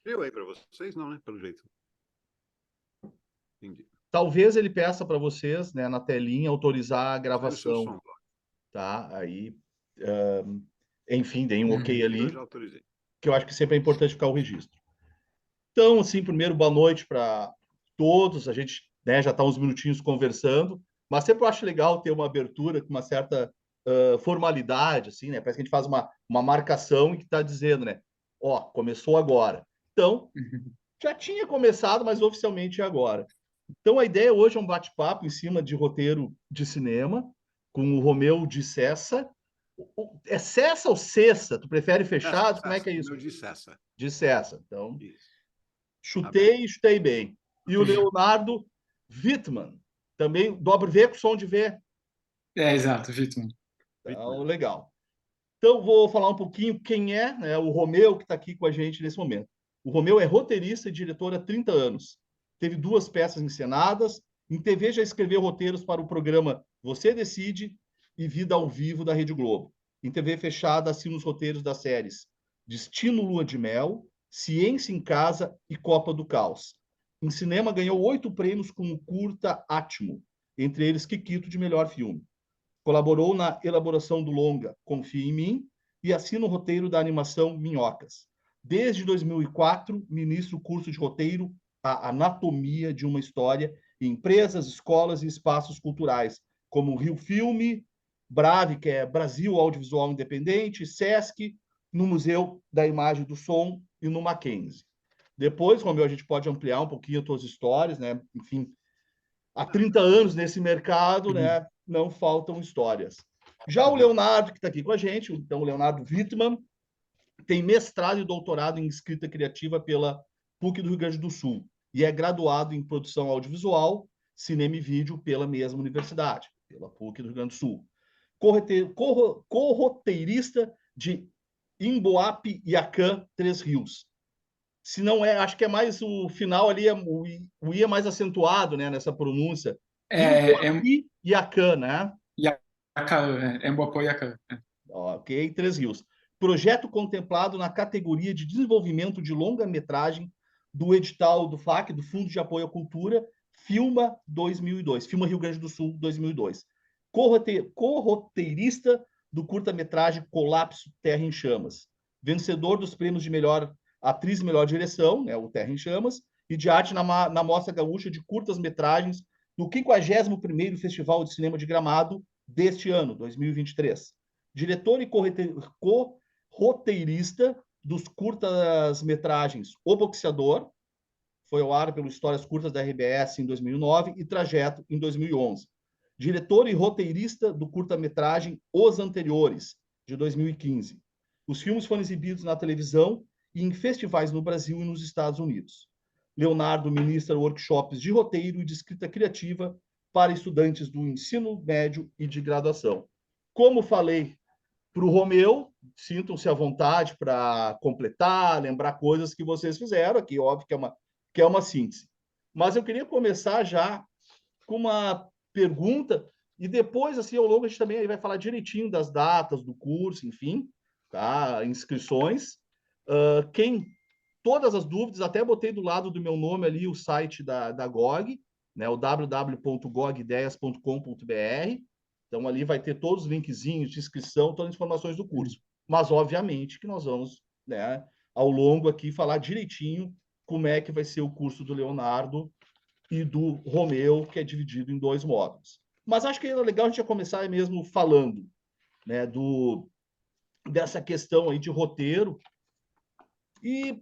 Eu aí para vocês, não, né? Pelo jeito. Entendi. Talvez ele peça para vocês, né, na telinha, autorizar a Sai o seu gravação, som, Glauco. tá? Aí, enfim, deem um ok Eu ali, já autorizei. que eu acho que sempre é importante ficar o registro. Então, assim, primeiro, boa noite para todos. A gente, né, já está uns minutinhos conversando, mas sempre eu acho legal ter uma abertura com uma certa formalidade, assim, né? Parece que a gente faz uma marcação e que está dizendo, né? Ó, começou agora. Então, já tinha começado, mas oficialmente é agora. Então, a ideia hoje é um bate-papo em cima de roteiro de cinema, com o Romeu de Cessa. É Cessa ou Cessa? Tu prefere Cessa, fechado? Como é Cessa. que é O isso? meu de Cessa. De Cessa. Então, Isso. Tá bem. chutei bem. E o Leonardo Wittmann, também dobre V com som de V. É, exato, Vitor. Então, legal. Então, vou falar um pouquinho quem é, né, o Romeu que está aqui com a gente nesse momento. O Romeu é roteirista e diretor há 30 anos. Teve 2 peças encenadas. Em TV já escreveu roteiros para o programa Você Decide e Vida ao Vivo da Rede Globo. Em TV fechada, assina os roteiros das séries Destino Lua de Mel, Ciência em Casa e Copa do Caos. Em cinema, ganhou 8 prêmios com o curta Atmo, entre eles Kikito de melhor filme. Colaborou na elaboração do longa Confia em Mim e assina o roteiro da animação Minhocas. Desde 2004, ministra o curso de roteiro A Anatomia de uma História em empresas, escolas e espaços culturais, como o Rio Filme, Brave, que é Brasil Audiovisual Independente, SESC, no Museu da Imagem e do Som e no Mackenzie. Depois, Romeu, a gente pode ampliar um pouquinho as tuas histórias, né? Enfim, há 30 anos nesse mercado, né, não faltam histórias. Já o Leonardo, que está aqui com a gente, então o Leonardo Wittmann, tem mestrado e doutorado em escrita criativa pela PUC do Rio Grande do Sul e é graduado em produção audiovisual, cinema e vídeo pela mesma universidade, pela PUC do Rio Grande do Sul. Corroteirista de Emboape e Acan, Três Rios. Se não é, acho que é mais o final ali, o I é mais acentuado, né, nessa pronúncia. É Imboapi e Acan, né? Yakan, é Mboapó Yakan. Ok, Três Rios. Projeto contemplado na categoria de desenvolvimento de longa-metragem do edital do FAC, do Fundo de Apoio à Cultura, Filma 2002, Filma Rio Grande do Sul 2002. Corroteirista do curta-metragem Colapso Terra em Chamas. Vencedor dos prêmios de melhor atriz e melhor direção, né, o Terra em Chamas, e de arte na Mostra Gaúcha de curtas-metragens do 51º Festival de Cinema de Gramado deste ano, 2023. Diretor e roteirista dos curtas-metragens O Boxeador, foi ao ar pelo Histórias Curtas da RBS em 2009 e Trajeto em 2011. Diretor e roteirista do curta-metragem Os Anteriores, de 2015. Os filmes foram exibidos na televisão e em festivais no Brasil e nos Estados Unidos. Leonardo ministra workshops de roteiro e de escrita criativa para estudantes do ensino médio e de graduação. Como falei para o Romeu, sintam-se à vontade para completar, lembrar coisas que vocês fizeram aqui, óbvio que é uma síntese. Mas eu queria começar já com uma pergunta e depois, assim, ao longo a gente também vai falar direitinho das datas do curso, enfim, tá? Inscrições. Quem todas as dúvidas, até botei do lado do meu nome ali o site da GOG, né, o www.gogideias.com.br. Então, ali vai ter todos os linkzinhos de inscrição, todas as informações do curso. Mas, obviamente, que nós vamos, né, ao longo aqui, falar direitinho como é que vai ser o curso do Leonardo e do Romeu, que é dividido em 2 módulos. Mas acho que é legal a gente já começar mesmo falando, né, dessa questão aí de roteiro. E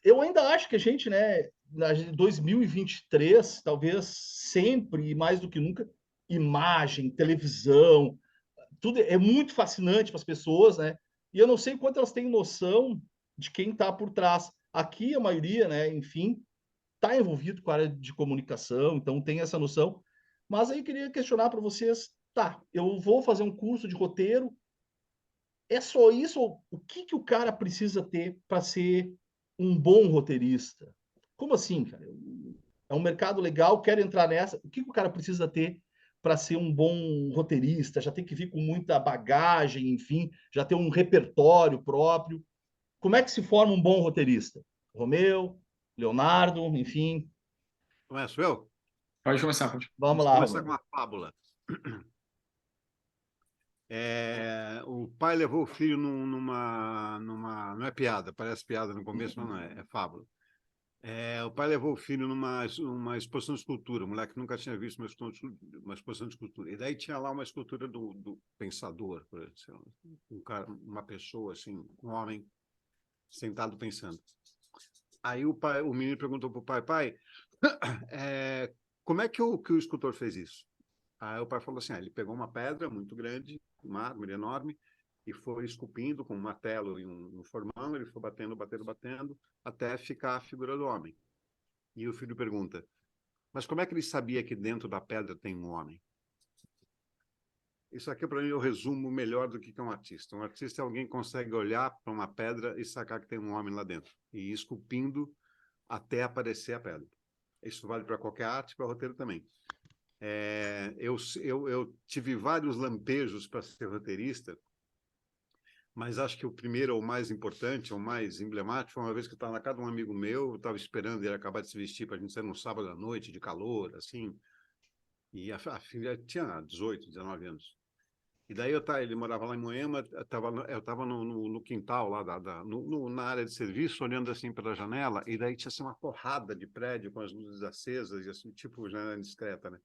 eu ainda acho que a gente, né, em 2023, talvez sempre, e mais do que nunca, imagem, televisão, tudo é muito fascinante para as pessoas, né? E eu não sei quanto elas têm noção de quem está por trás. Aqui, a maioria, né, enfim, está envolvido com a área de comunicação, então tem essa noção. Mas aí eu queria questionar para vocês, tá, eu vou fazer um curso de roteiro, é só isso? O que o cara precisa ter para ser um bom roteirista? Como assim, cara? É um mercado legal, quero entrar nessa. O que o cara precisa ter para ser um bom roteirista? Já tem que vir com muita bagagem, enfim, já ter um repertório próprio. Como é que se forma um bom roteirista? Romeu, Leonardo, enfim. Começo eu? Pode começar, pode. Vamos Vamos lá, começar Romeu. com uma fábula. O pai levou o filho não é piada, parece piada no começo, mas não é, é fábula. O pai levou o filho uma exposição de escultura, o moleque nunca tinha visto uma exposição de escultura. E daí tinha lá uma escultura do pensador, por exemplo, uma pessoa, assim, um homem sentado pensando. Aí o menino perguntou para o pai, como é que o escultor fez isso? Aí o pai falou assim, ele pegou uma pedra muito grande, uma árvore enorme, e foi esculpindo com um martelo e um formão, ele foi batendo, até ficar a figura do homem. E o filho pergunta, mas como é que ele sabia que dentro da pedra tem um homem? Isso aqui, para mim, é o resumo melhor do que é um artista. Um artista é alguém que consegue olhar para uma pedra e sacar que tem um homem lá dentro, e ir esculpindo até aparecer a pedra. Isso vale para qualquer arte, para roteiro também. Eu tive vários lampejos para ser roteirista, mas acho que o primeiro, ou o mais importante, ou o mais emblemático, foi uma vez que eu estava na casa de um amigo meu, eu estava esperando ele acabar de se vestir para a gente sair num sábado à noite, de calor, assim, e a filha tinha 18, 19 anos. E daí ele morava lá em Moema, eu estava no quintal lá, na área de serviço, olhando assim pela janela, e daí tinha assim, uma porrada de prédio com as luzes acesas, e assim, tipo janela discreta, né?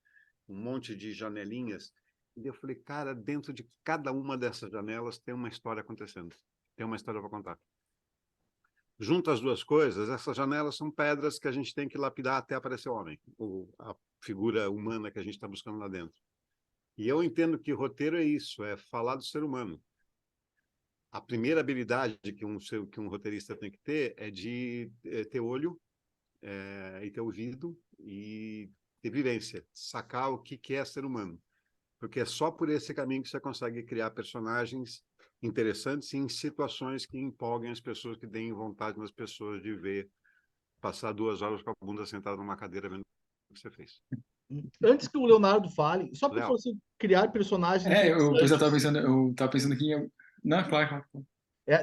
Um monte de janelinhas. E eu falei, cara, dentro de cada uma dessas janelas tem uma história acontecendo, tem uma história para contar. Junto as duas coisas, essas janelas são pedras que a gente tem que lapidar até aparecer o homem, a figura humana que a gente está buscando lá dentro. E eu entendo que roteiro é isso, é falar do ser humano. A primeira habilidade que um roteirista tem que ter é de ter olho, e ter ouvido e ter vivência, sacar o que é ser humano. Porque é só por esse caminho que você consegue criar personagens interessantes em situações que empolguem as pessoas, que deem vontade nas pessoas de ver, passar 2 horas com a bunda sentada numa cadeira vendo o que você fez. Antes que o Leonardo fale, só para Léo, você criar personagens Pois interessantes. eu tava pensando aqui Não, claro, claro.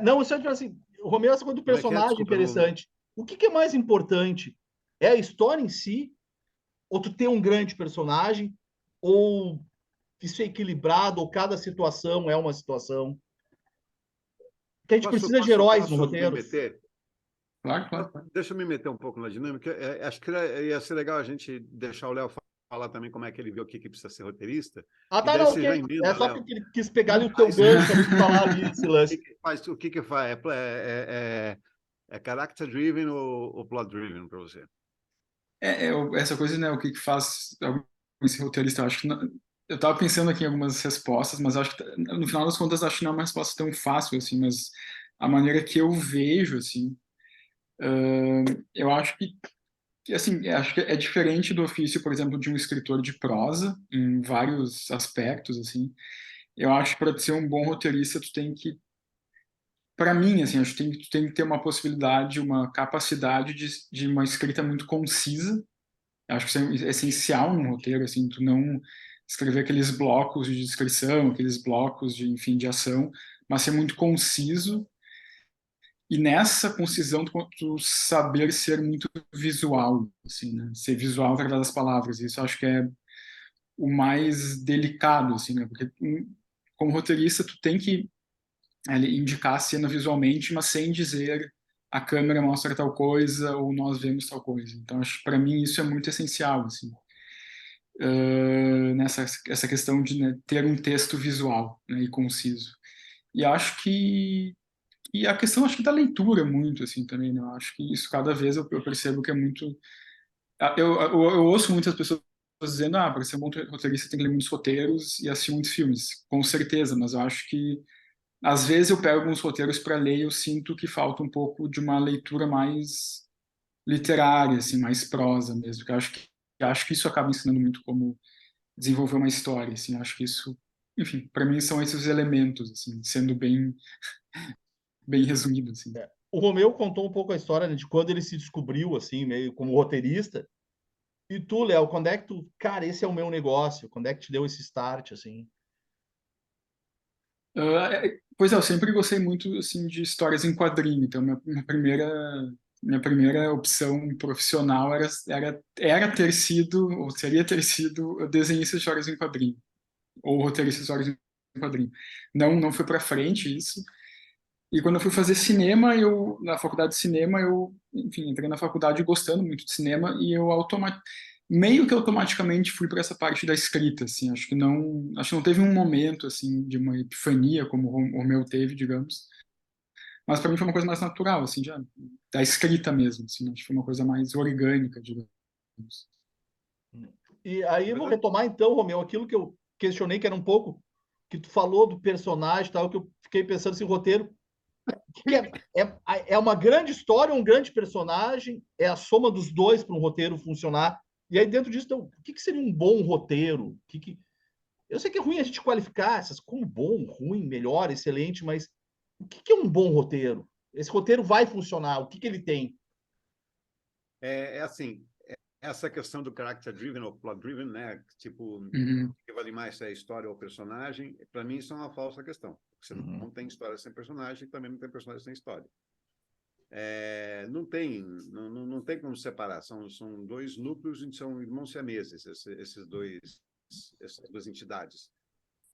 Não, só assim, o Romeu, essa coisa do como é que é? personagem Desculpa, não... interessante. O que é mais importante? É a história em si? Ou tu ter um grande personagem? Ou isso é equilibrado? Ou cada situação é uma situação? Porque a gente precisa de heróis no Posso me roteiro. meter? Claro, claro, claro. Deixa eu me meter um pouco na dinâmica. Acho que ia ser legal a gente deixar o Léo falar também como é que ele vê o que precisa ser roteirista. Ah, E tá, daí não, você já ok. É emenda, só Léo. porque ele quis pegar ali o teu Aí você gancho ali de falar ali esse lance. o que que faz? É character driven ou plot driven para você? Essa coisa, né, o que faz esse roteirista, eu acho que eu tava pensando aqui em algumas respostas, mas acho que no final das contas acho que não é uma resposta tão fácil assim, mas a maneira que eu vejo assim, eu acho que assim, acho que é diferente do ofício, por exemplo, de um escritor de prosa em vários aspectos assim. Eu acho que para ser um bom roteirista tu tem que, para mim assim, acho que tu tem que ter uma possibilidade, uma capacidade de uma escrita muito concisa. Acho que isso é essencial num roteiro, assim, tu não escrever aqueles blocos de descrição, aqueles blocos de, enfim, de ação, mas ser muito conciso e nessa concisão tu saber ser muito visual, assim, né? Ser visual através das palavras. Isso eu acho que é o mais delicado, assim, né? Porque como roteirista tu tem que indicar a cena visualmente, mas sem dizer a câmera mostra tal coisa ou nós vemos tal coisa. Então, acho que para mim isso é muito essencial, assim. Nessa essa questão de, né, ter um texto visual, né, e conciso. E acho que e a questão acho que da leitura muito assim também, né? Eu acho que isso cada vez eu percebo que é muito eu ouço muitas pessoas dizendo para ser um bom roteirista tem que ler muitos roteiros e assistir muitos filmes, com certeza, mas eu acho que às vezes eu pego alguns roteiros para ler e eu sinto que falta um pouco de uma leitura mais literária, assim, mais prosa mesmo, que eu acho que isso acaba ensinando muito como desenvolver uma história, assim, acho que isso, enfim, para mim são esses elementos, assim, sendo bem resumido, assim. O Romeu contou um pouco a história, né, de quando ele se descobriu, assim, meio como roteirista. E tu, Léo, quando é que tu... Cara, esse é o meu negócio. Quando é que te deu esse start, assim? Pois é, eu sempre gostei muito, assim, de histórias em quadrinho, então minha primeira minha primeira opção profissional era ter sido, ou seria ter sido, desenhista de histórias em quadrinho, ou roteirista de histórias em quadrinho. Não foi para frente isso. E quando eu fui fazer cinema, na faculdade de cinema, enfim, entrei na faculdade gostando muito de cinema e eu meio que automaticamente fui para essa parte da escrita, assim. Acho que não teve um momento assim de uma epifania como o meu teve, digamos. Mas para mim foi uma coisa mais natural, assim, já da escrita mesmo, assim. Acho que foi uma coisa mais orgânica, digamos. E aí eu vou Verdade. retomar então, Romeu, aquilo que eu questionei, que era um pouco que tu falou do personagem, tal, que eu fiquei pensando assim, roteiro que é uma grande história, um grande personagem, é a soma dos dois para um roteiro funcionar. E aí, dentro disso, então, o que seria um bom roteiro? Eu sei que é ruim a gente qualificar essas como bom, ruim, melhor, excelente, mas o que é um bom roteiro? Esse roteiro vai funcionar, o que ele tem? É assim, essa questão do character driven ou plot driven, né? Tipo, Uhum. o que vale mais se é a história ou o personagem? Para mim, isso é uma falsa questão. Você não tem história sem personagem, também não tem personagem sem história. Não tem como separar. São dois núcleos e são irmãos siameses, essas duas entidades.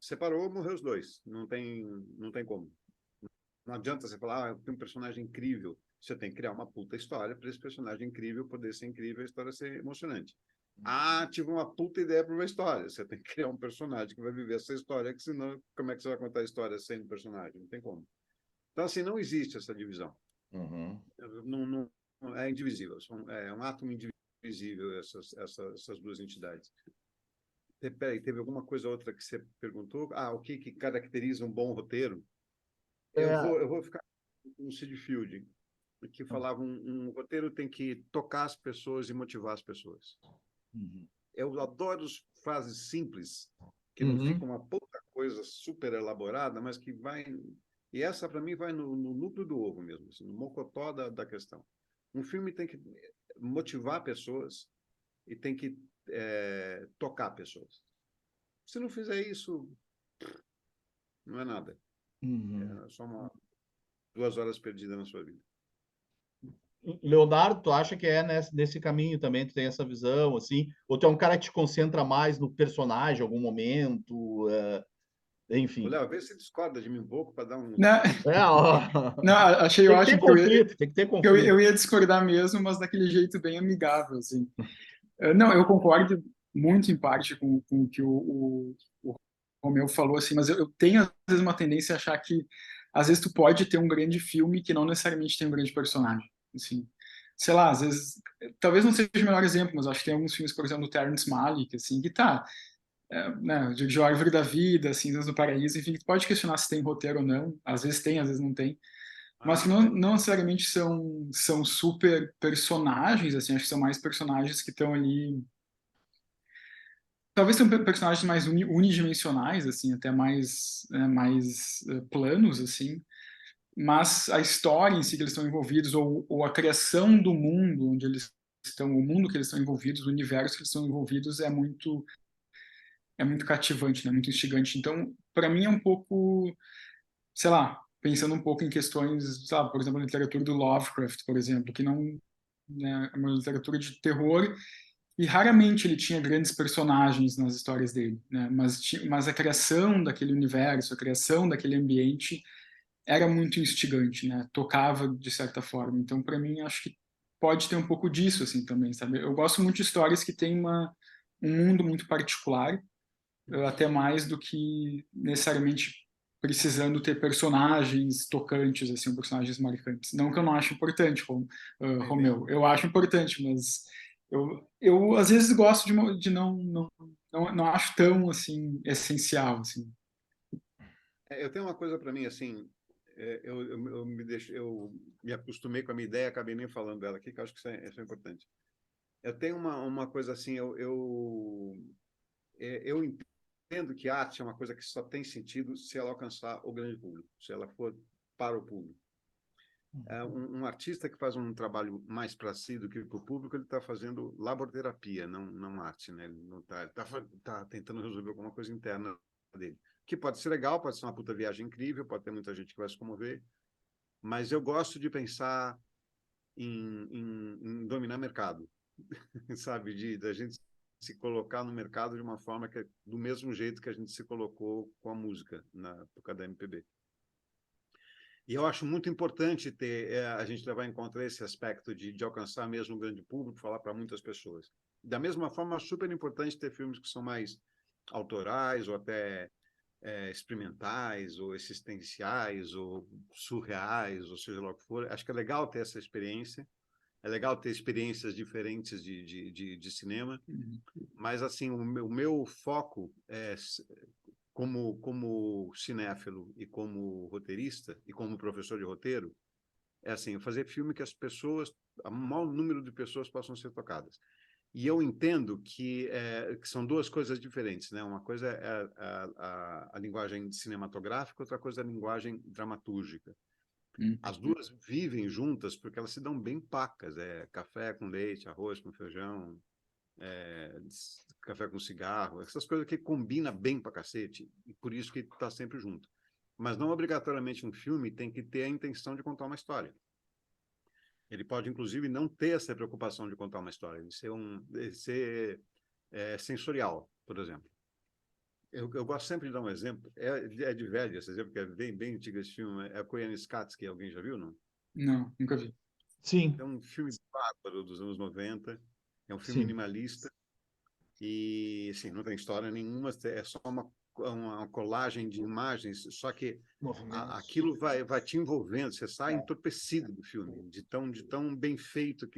Separou, morreu os dois. Não tem como. Não adianta você falar, tem um personagem incrível. Você tem que criar uma puta história para esse personagem incrível poder ser incrível, a história ser emocionante. Tive uma puta ideia para uma história. Você tem que criar um personagem que vai viver essa história, que senão, como é que você vai contar a história sem um personagem? Não tem como. Então, assim, não existe essa divisão. Uhum. Não, é indivisível. É um átomo indivisível essas duas entidades. Peraí, teve alguma coisa outra que você perguntou? O que caracteriza um bom roteiro? Eu vou ficar no Sid Field, que falava um roteiro tem que tocar as pessoas e motivar as pessoas. Uhum. Eu adoro as frases simples, que não Uhum. ficam uma pouca coisa super elaborada, mas que vai... E essa, para mim, vai no núcleo do ovo mesmo, assim, no mocotó da questão. Um filme tem que motivar pessoas e tem que tocar pessoas. Se não fizer isso, não é nada. Uhum. É só 2 horas perdidas na sua vida. Leonardo, tu acha que é nesse caminho também, tu tem essa visão, assim? Ou tu é um cara que te concentra mais no personagem em algum momento? Enfim. Léo, vê se discorda de mim um pouco para dar um... Não, Ó. não, achei Tem que ter ótimo, porque conflito, tem que ter eu, conflito. eu ia discordar mesmo, mas daquele jeito bem amigável, assim. Não, eu concordo muito em parte com o que o Romeu falou, assim, mas eu tenho, às vezes, uma tendência a achar que, às vezes, tu pode ter um grande filme que não necessariamente tem um grande personagem, assim. Sei lá, às vezes, talvez não seja o melhor exemplo, mas acho que tem alguns filmes, por exemplo, do Terrence Malick, assim, que né, de Árvore da Vida, Cinzas do Paraíso, enfim, que tu pode questionar se tem roteiro ou não, às vezes tem, às vezes não tem, mas que não necessariamente são super personagens, assim, acho que são mais personagens que estão ali. Talvez sejam personagens mais unidimensionais, assim, até mais planos, assim, mas a história em si que eles estão envolvidos, ou a criação do mundo onde eles estão, o mundo que eles estão envolvidos, o universo que eles estão envolvidos é muito cativante, né? Muito instigante. Então, para mim é um pouco, sei lá, pensando um pouco em questões, sabe, por exemplo, a literatura do Lovecraft, por exemplo, que não, né, é uma literatura de terror e raramente ele tinha grandes personagens nas histórias dele, né? Mas a criação daquele universo, a criação daquele ambiente era muito instigante, né? Tocava de certa forma. Então, para mim, acho que pode ter um pouco disso assim também, sabe? Eu gosto muito de histórias que têm um mundo muito particular, até mais do que necessariamente precisando ter personagens tocantes, assim, personagens marcantes. Não que eu não acho importante, Romeu. Eu acho importante, mas eu às vezes gosto de não acho tão, assim, essencial, assim. Eu tenho uma coisa para mim, assim, eu me acostumei com a minha ideia, acabei nem falando dela aqui, que eu acho que isso é importante. Eu tenho uma coisa assim, eu entendo que arte é uma coisa que só tem sentido se ela alcançar o grande público, se ela for para o público. Um artista que faz um trabalho mais para si do que para o público, ele está fazendo laborterapia, não arte, né? Ele não tá tentando resolver alguma coisa interna dele. Que pode ser legal, pode ser uma puta viagem incrível, pode ter muita gente que vai se comover, mas eu gosto de pensar em dominar mercado, sabe? Da gente se colocar no mercado de uma forma que é do mesmo jeito que a gente se colocou com a música na época da MPB. E eu acho muito importante a gente levar em conta esse aspecto de alcançar mesmo um grande público, falar para muitas pessoas. Da mesma forma, é super importante ter filmes que são mais autorais ou até experimentais ou existenciais ou surreais, ou seja lá o que for. Acho que é legal ter essa experiência. É legal ter experiências diferentes de cinema. Mas, assim, o meu foco é como cinéfilo e como roteirista e como professor de roteiro, é assim, fazer filme que as pessoas, o maior número de pessoas possam ser tocadas. E eu entendo que são duas coisas diferentes, né? Uma coisa é a linguagem cinematográfica, outra coisa é a linguagem dramatúrgica. As duas vivem juntas porque elas se dão bem pacas, café com leite, arroz com feijão, café com cigarro, essas coisas que combinam bem pra cacete, e por isso que está sempre junto. Mas não obrigatoriamente um filme tem que ter a intenção de contar uma história. Ele pode, inclusive, não ter essa preocupação de contar uma história, de ser sensorial, por exemplo. Eu gosto sempre de dar um exemplo, é de velho esse exemplo, que é bem antigo esse filme, é Koyaanisqatsi, que alguém já viu, não? Não, nunca vi. Sim. É um filme bárbaro dos anos 90, é um filme Sim. minimalista, e, assim, não tem história nenhuma, é só uma colagem de imagens, só que aquilo vai te envolvendo, você sai entorpecido do filme, de tão bem feito,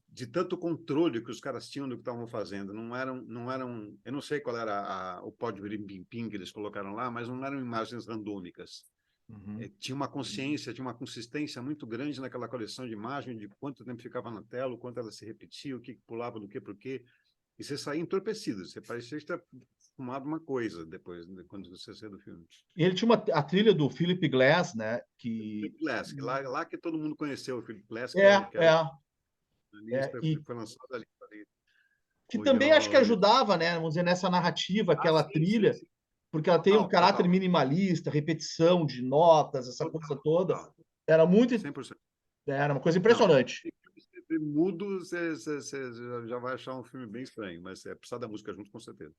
de tanto controle que os caras tinham do que estavam fazendo. Não eram, eu não sei qual era o pó de birim-pim que eles colocaram lá, mas não eram imagens randômicas. Tinha uma consciência, tinha uma consistência muito grande naquela coleção de imagens, de quanto tempo ficava na tela, o quanto ela se repetia, o que pulava do que para o quê. E você saía entorpecido, você parecia ter fumado uma coisa depois, quando você saiu do filme. E ele tinha a trilha do Philip Glass, né? Que... Philip Glass, lá que todo mundo conheceu o Philip Glass, que É, era e foi lançado ali. que também acho que ajudava, né? Vamos dizer, nessa narrativa, aquela Sim, trilha, sim. porque ela tem um caráter Total. minimalista, repetição de notas, essa coisa toda. Total. Era muito, 100%. era uma coisa Não, impressionante. se mudo, você já vai achar um filme bem estranho, mas precisa da música junto, com certeza.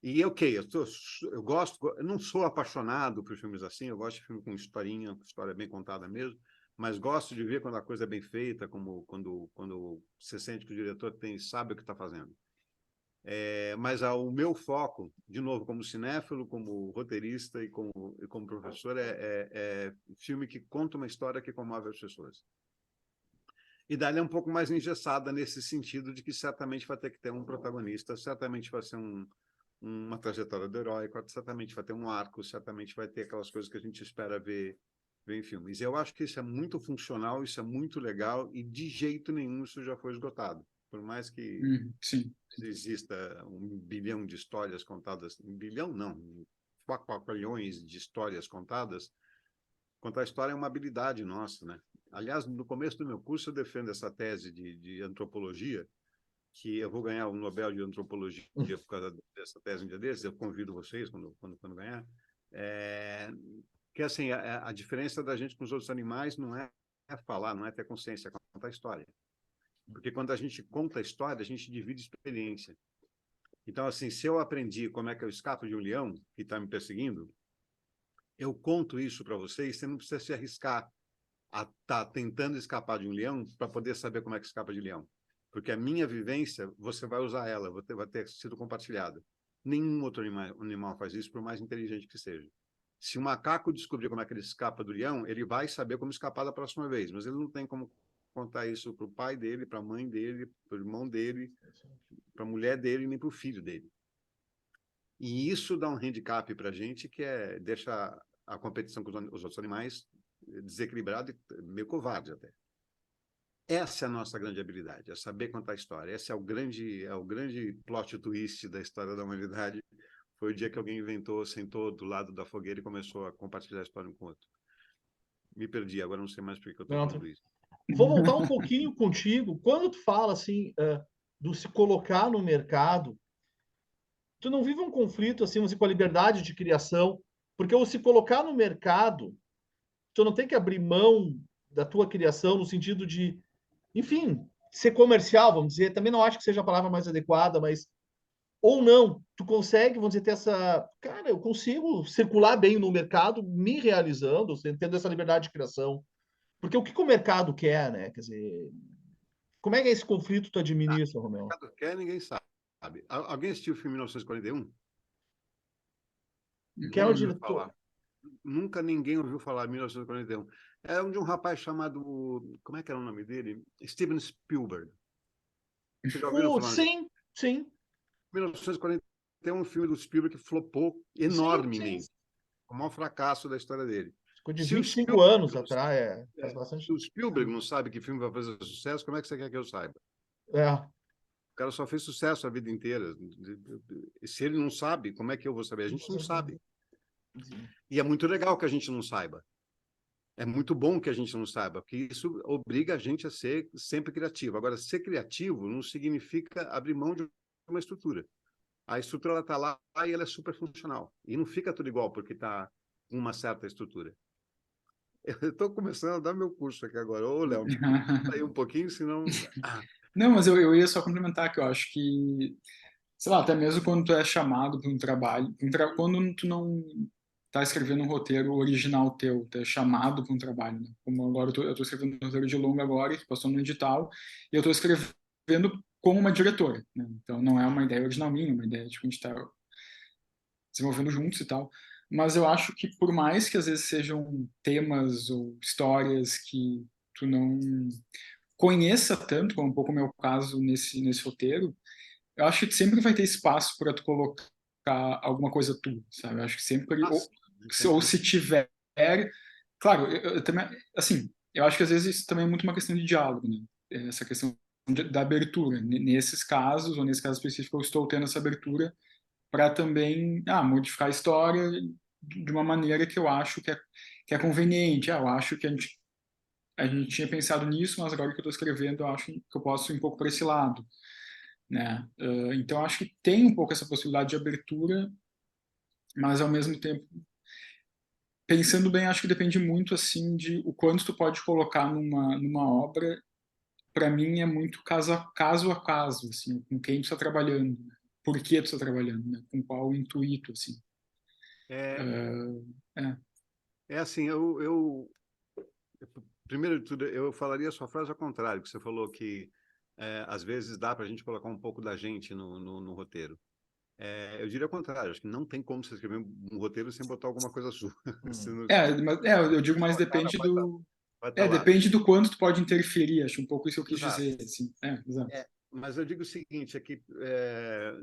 E ok, eu gosto, eu não sou apaixonado por filmes assim, eu gosto de filme com historinha, com história bem contada mesmo, mas gosto de ver quando a coisa é bem feita, como quando você sente que o diretor sabe o que está fazendo. Mas o meu foco, de novo, como cinéfilo, como roteirista e como professor, é filme que conta uma história que comove as pessoas. E dali é um pouco mais engessada nesse sentido de que certamente vai ter que ter um protagonista, certamente vai ser uma trajetória do herói, certamente vai ter um arco, certamente vai ter aquelas coisas que a gente espera ver em filmes. Eu acho que isso é muito funcional, isso é muito legal e de jeito nenhum isso já foi esgotado. Por mais que Sim. exista 1 bilhão de histórias contadas, 1 bilhão não, quatrilhões de histórias contadas, contar história é uma habilidade nossa, né? Aliás, no começo do meu curso eu defendo essa tese de antropologia, que eu vou ganhar o Nobel de Antropologia por causa dessa tese um dia desses, eu convido vocês quando ganhar, que assim, a diferença da gente com os outros animais não é falar, não é ter consciência, é contar história. Porque quando a gente conta a história, a gente divide experiência. Então, assim, se eu aprendi como é que eu escapo de um leão que está me perseguindo, eu conto isso para vocês, você não precisa se arriscar a estar tentando escapar de um leão para poder saber como é que escapa de leão. Porque a minha vivência, você vai usar ela, vai ter sido compartilhada. Nenhum outro animal faz isso, por mais inteligente que seja. Se o macaco descobrir como é que ele escapa do leão, ele vai saber como escapar da próxima vez, mas ele não tem como contar isso para o pai dele, para a mãe dele, para o irmão dele, para a mulher dele, nem para o filho dele. E isso dá um handicap para a gente que deixa a competição com os outros animais desequilibrada e meio covarde até. Essa é a nossa grande habilidade, é saber contar a história. Esse é o grande plot twist da história da humanidade. Foi o dia que alguém sentou do lado da fogueira e começou a compartilhar a história um com o outro. Me perdi, agora não sei mais por que eu estou falando isso. Vou voltar um pouquinho contigo. Quando tu fala assim, do se colocar no mercado, tu não vive um conflito assim, com a liberdade de criação, porque o se colocar no mercado, tu não tem que abrir mão da tua criação, no sentido de, enfim, ser comercial, vamos dizer. Também não acho que seja a palavra mais adequada, mas ou não, tu consegue, vamos dizer, ter essa. Cara, eu consigo circular bem no mercado, me realizando, tendo essa liberdade de criação. Porque o que o mercado quer, né? Quer dizer, como é que é esse conflito tu administra, Romeu? Quer, ninguém sabe. Alguém assistiu o filme 1941? Quem é Ninguém o ouviu diretor? falar. Nunca ninguém ouviu falar em 1941. É de um rapaz chamado, como é que era o nome dele? Steven Spielberg. Vocês já ouviram falar nesse Sim, sim, 1941, um filme do Spielberg que flopou sim. enormemente. O maior fracasso da história dele. Ficou de Se o 25 Spielberg, anos atrás, faz se bastante. o Spielberg não sabe que filme vai fazer sucesso, como é que você quer que eu saiba? É. O cara só fez sucesso a vida inteira. Se ele não sabe, como é que eu vou saber? A gente não sabe. E é muito legal que a gente não saiba. É muito bom que a gente não saiba, porque isso obriga a gente a ser sempre criativo. Agora, ser criativo não significa abrir mão de uma estrutura. A estrutura está lá e ela é super funcional. E não fica tudo igual porque está com uma certa estrutura. Eu estou começando a dar meu curso aqui agora. Ô, Léo, aí um pouquinho, senão... Não, mas eu ia só complementar que eu acho que, sei lá, até mesmo quando tu é chamado para um trabalho, quando tu não tá escrevendo um roteiro original teu, tu é chamado para um trabalho, né? Como agora eu tô escrevendo um roteiro de longa agora, que passou no edital, e eu tô escrevendo como uma diretora, né? Então não é uma ideia original minha, é uma ideia tipo, a gente tá desenvolvendo juntos e tal. Mas eu acho que por mais que às vezes sejam temas ou histórias que tu não conheça tanto, como um pouco o meu caso nesse roteiro, eu acho que sempre vai ter espaço para tu colocar alguma coisa tua, sabe? Eu acho que sempre, Nossa, ou sempre. se tiver, claro, eu também, assim, eu acho que às vezes isso também é muito uma questão de diálogo, né? Essa questão da abertura. Nesses casos, ou nesse caso específico, eu estou tendo essa abertura para também modificar a história de uma maneira que eu acho que é conveniente. Eu acho que a gente tinha pensado nisso, mas agora que eu estou escrevendo, eu acho que eu posso ir um pouco para esse lado, né? Então, acho que tem um pouco essa possibilidade de abertura, mas ao mesmo tempo, pensando bem, acho que depende muito assim de o quanto tu pode colocar numa obra. Para mim é muito caso a caso, assim, com quem tu está trabalhando, né? Por que tu está trabalhando, né? Com qual intuito, assim. É, É. é assim, primeiro de tudo, eu falaria a sua frase ao contrário, que você falou que às vezes dá para a gente colocar um pouco da gente no roteiro. Eu diria ao contrário, acho que não tem como você escrever um roteiro sem botar alguma coisa sua. Eu digo mais Cara, depende do. vai estar lá. Depende do quanto tu pode interferir, acho um pouco isso que eu quis Exato. dizer, assim. Exato. Mas eu digo o seguinte, é que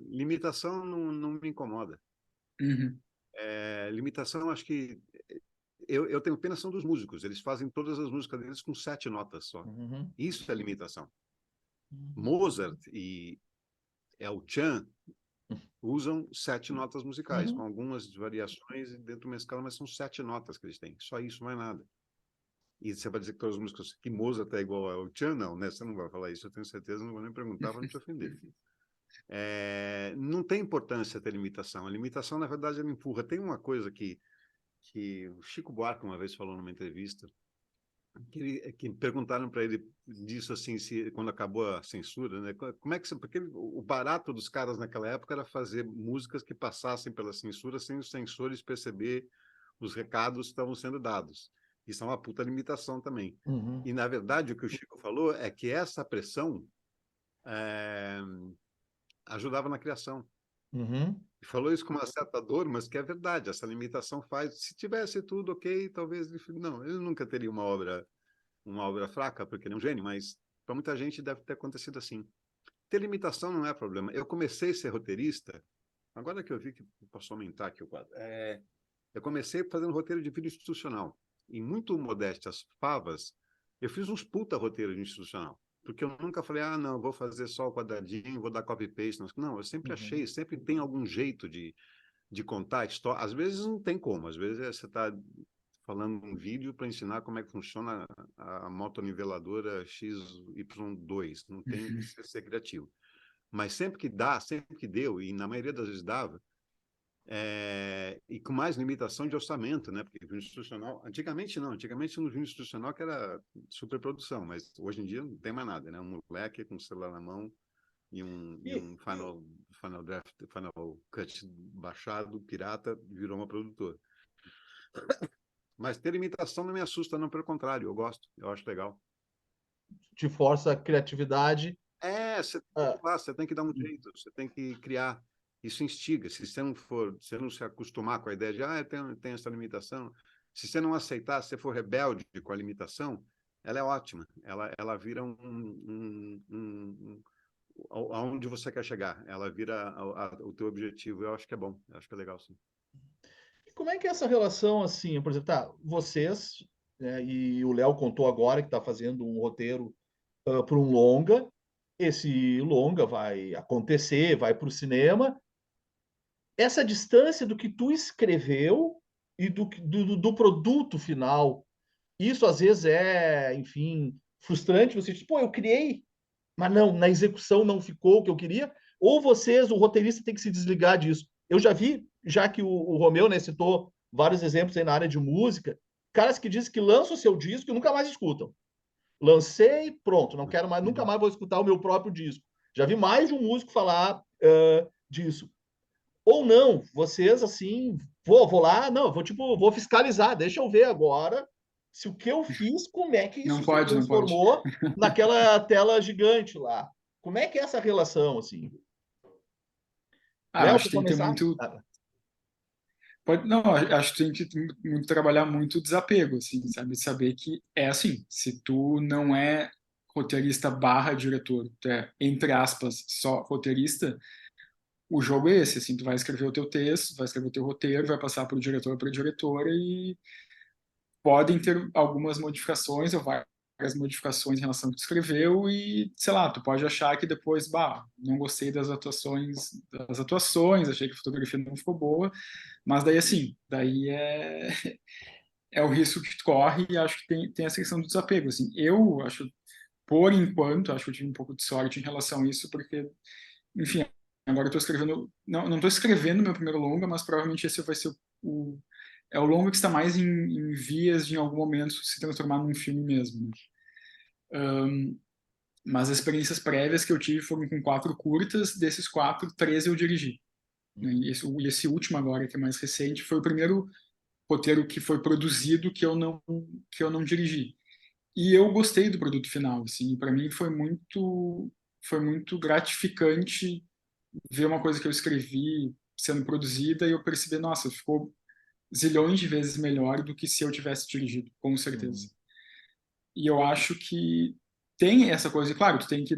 limitação não me incomoda. Uhum. Limitação, acho que eu tenho pena são dos músicos. Eles fazem todas as músicas deles com 7 notas só. Uhum. Isso é limitação. Uhum. Mozart e El Chan usam 7 notas musicais, com algumas variações dentro de uma escala, mas são 7 notas que eles têm. Só isso, mais nada. E você vai dizer que todas as músicas que Mozart é igual ao Chan? Não, né? Você não vai falar isso, eu tenho certeza, não vou nem perguntar para não te ofender. Não tem importância ter limitação. A limitação, na verdade, ela empurra. Tem uma coisa que o Chico Buarque uma vez falou numa entrevista, que perguntaram para ele disso assim, quando acabou a censura, né? Como é que porque o barato dos caras naquela época era fazer músicas que passassem pela censura sem os censores perceber os recados que estavam sendo dados. Isso é uma puta limitação também. Uhum. E na verdade o que o Chico falou é que essa pressão ajudava na criação. Uhum. E falou isso com uma certa dor, mas que é verdade. Essa limitação faz. Se tivesse tudo ok, talvez não. Ele nunca teria uma obra fraca, porque ele é um gênio, mas para muita gente deve ter acontecido assim. Ter limitação não é problema. Eu comecei a ser roteirista, agora que eu vi que posso aumentar aqui o quadro, eu comecei fazendo roteiro de vídeo institucional. E muito modestas favas, eu fiz uns puta roteiro de institucional. Porque eu nunca falei, não, vou fazer só o quadradinho, vou dar copy-paste. Não, eu sempre achei, sempre tem algum jeito de contar a história. Às vezes não tem como, às vezes você está falando um vídeo para ensinar como é que funciona a motoriveladora XY2. Não tem que ser criativo. Mas sempre que dá, sempre que deu, e na maioria das vezes dava, e com mais limitação de orçamento, né? Porque vinho institucional, antigamente no vinho institucional que era superprodução, mas hoje em dia não tem mais nada, né? Um moleque com o celular na mão e um Final Draft, Final Cut baixado, pirata, virou uma produtora. Mas ter limitação não me assusta, não, pelo contrário, eu gosto, eu acho legal. Te força a criatividade. Você tem que dar um jeito, você tem que criar. Isso instiga. Se você não se acostumar com a ideia de, tem essa limitação, se você não aceitar, se você for rebelde com a limitação, ela é ótima. Ela vira aonde você quer chegar. Ela vira o teu objetivo. Eu acho que é bom. Eu acho que é legal, sim. E como é que é essa relação, assim, por exemplo, vocês, né, e o Léo contou agora que está fazendo um roteiro para um longa, esse longa vai acontecer, vai para o cinema. Essa distância do que tu escreveu e do produto final, isso às vezes é, enfim, frustrante. Você diz, pô, eu criei, mas não, na execução não ficou o que eu queria. Ou vocês, o roteirista, tem que se desligar disso. Eu já vi, já que o Romeu, né, citou vários exemplos aí na área de música, caras que dizem que lançam o seu disco e nunca mais escutam. Lancei, pronto, não quero mais, nunca mais vou escutar o meu próprio disco. Já vi mais de um músico falar disso. Ou não, vocês assim, vou lá, não, vou fiscalizar, deixa eu ver agora se o que eu fiz, como é que isso Não se pode. transformou naquela tela gigante lá. Como é que é essa relação, assim? Léo, Acho para que tem que ter começar? muito. Não, acho que tem que muito trabalhar muito o desapego, assim, sabe? Saber que é assim, se tu não é roteirista barra diretor, tu é, entre aspas, só roteirista, o jogo é esse, assim, tu vai escrever o teu texto, vai escrever o teu roteiro, vai passar para o diretor, para a diretora e podem ter algumas modificações ou várias modificações em relação ao que tu escreveu e, sei lá, tu pode achar que depois, não gostei das atuações, achei que a fotografia não ficou boa, mas daí, assim, daí é o risco que tu corre e acho que tem essa questão do desapego, assim. Eu acho, por enquanto, acho que eu tive um pouco de sorte em relação a isso, porque, enfim, agora eu tô escrevendo, não tô escrevendo meu primeiro longa, mas provavelmente esse vai ser o longa que está mais em vias de, em algum momento, se transformar num filme mesmo, né? Mas as experiências prévias que eu tive foram com 4 curtas, desses 4, 3 eu dirigi. Né? E esse último agora, que é mais recente, foi o primeiro roteiro que foi produzido que eu não dirigi. E eu gostei do produto final, assim, para mim foi muito gratificante ver uma coisa que eu escrevi sendo produzida e eu perceber, nossa, ficou zilhões de vezes melhor do que se eu tivesse dirigido, com certeza. E eu acho que tem essa coisa, e claro, tu tem que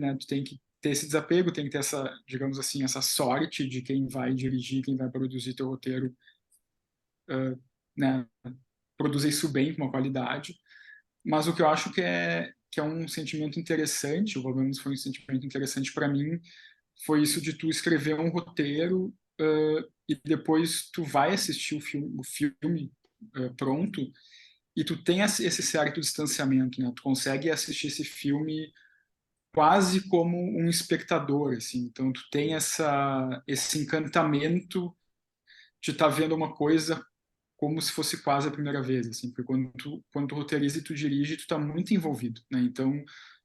ter esse desapego, tem que ter essa, digamos assim, essa sorte de quem vai dirigir, quem vai produzir teu roteiro, né, produzir isso bem, com uma qualidade. Mas o que eu acho que é um sentimento interessante, ou pelo menos foi um sentimento interessante para mim, foi isso de tu escrever um roteiro e depois tu vai assistir o filme pronto e tu tem esse certo distanciamento, né? Tu consegue assistir esse filme quase como um espectador, assim. Então tu tem esse encantamento de estar vendo uma coisa como se fosse quase a primeira vez, assim, porque quando tu roteiriza e tu dirige, tu tá muito envolvido, né? Então,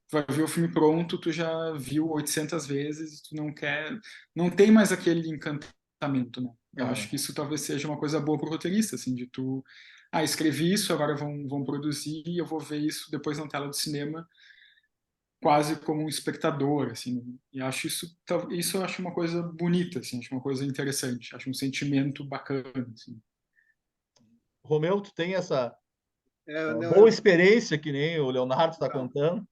tu vai ver o filme pronto, tu já viu 800 vezes, tu não tem mais aquele encantamento, né? Eu acho que isso talvez seja uma coisa boa pro roteirista, assim, de tu, escrevi isso, agora vão produzir e eu vou ver isso depois na tela do cinema, quase como um espectador, assim. E acho isso eu acho uma coisa bonita, assim, acho uma coisa interessante, acho um sentimento bacana, assim. Romeu, tu tem essa Não, boa experiência que nem o Leonardo está contando?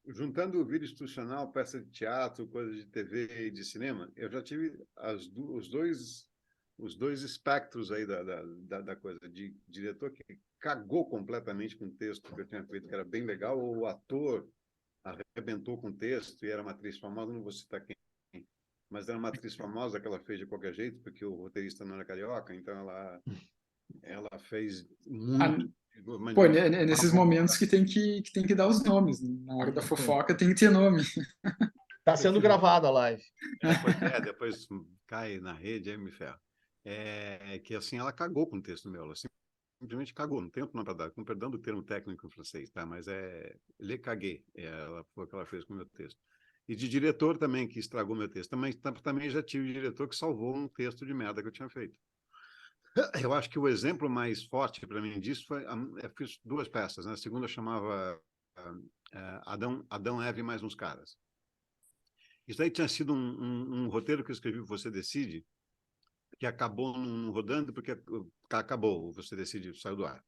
Juntando o vídeo institucional, peça de teatro, coisa de TV e de cinema, eu já tive os dois espectros aí da coisa, de diretor que cagou completamente com o texto que eu tinha feito, que era bem legal, ou o ator arrebentou com o texto e era uma atriz famosa, não vou citar quem, mas era uma atriz famosa que ela fez de qualquer jeito, porque o roteirista não era carioca, então ela fez muito. Pô, nesses momentos que tem que dar os nomes, né? Na hora da fofoca tem que ter nome. Está sendo gravada a live. Depois cai na rede, aí me ferro. Que assim, ela cagou com o texto meu, ela simplesmente cagou, não tem outro nome para dar, com perdão do termo técnico em francês, tá? Mas le caguei, ela foi o que ela fez com o meu texto. E de diretor também, que estragou meu texto. Também já tive diretor que salvou um texto de merda que eu tinha feito. Eu acho que o exemplo mais forte para mim disso foi... Eu fiz 2 peças, né? A segunda chamava Adão, Eva e Mais Uns Caras. Isso aí tinha sido um roteiro que eu escrevi, Você Decide, que acabou não rodando porque acabou, Você Decide, saiu do ar.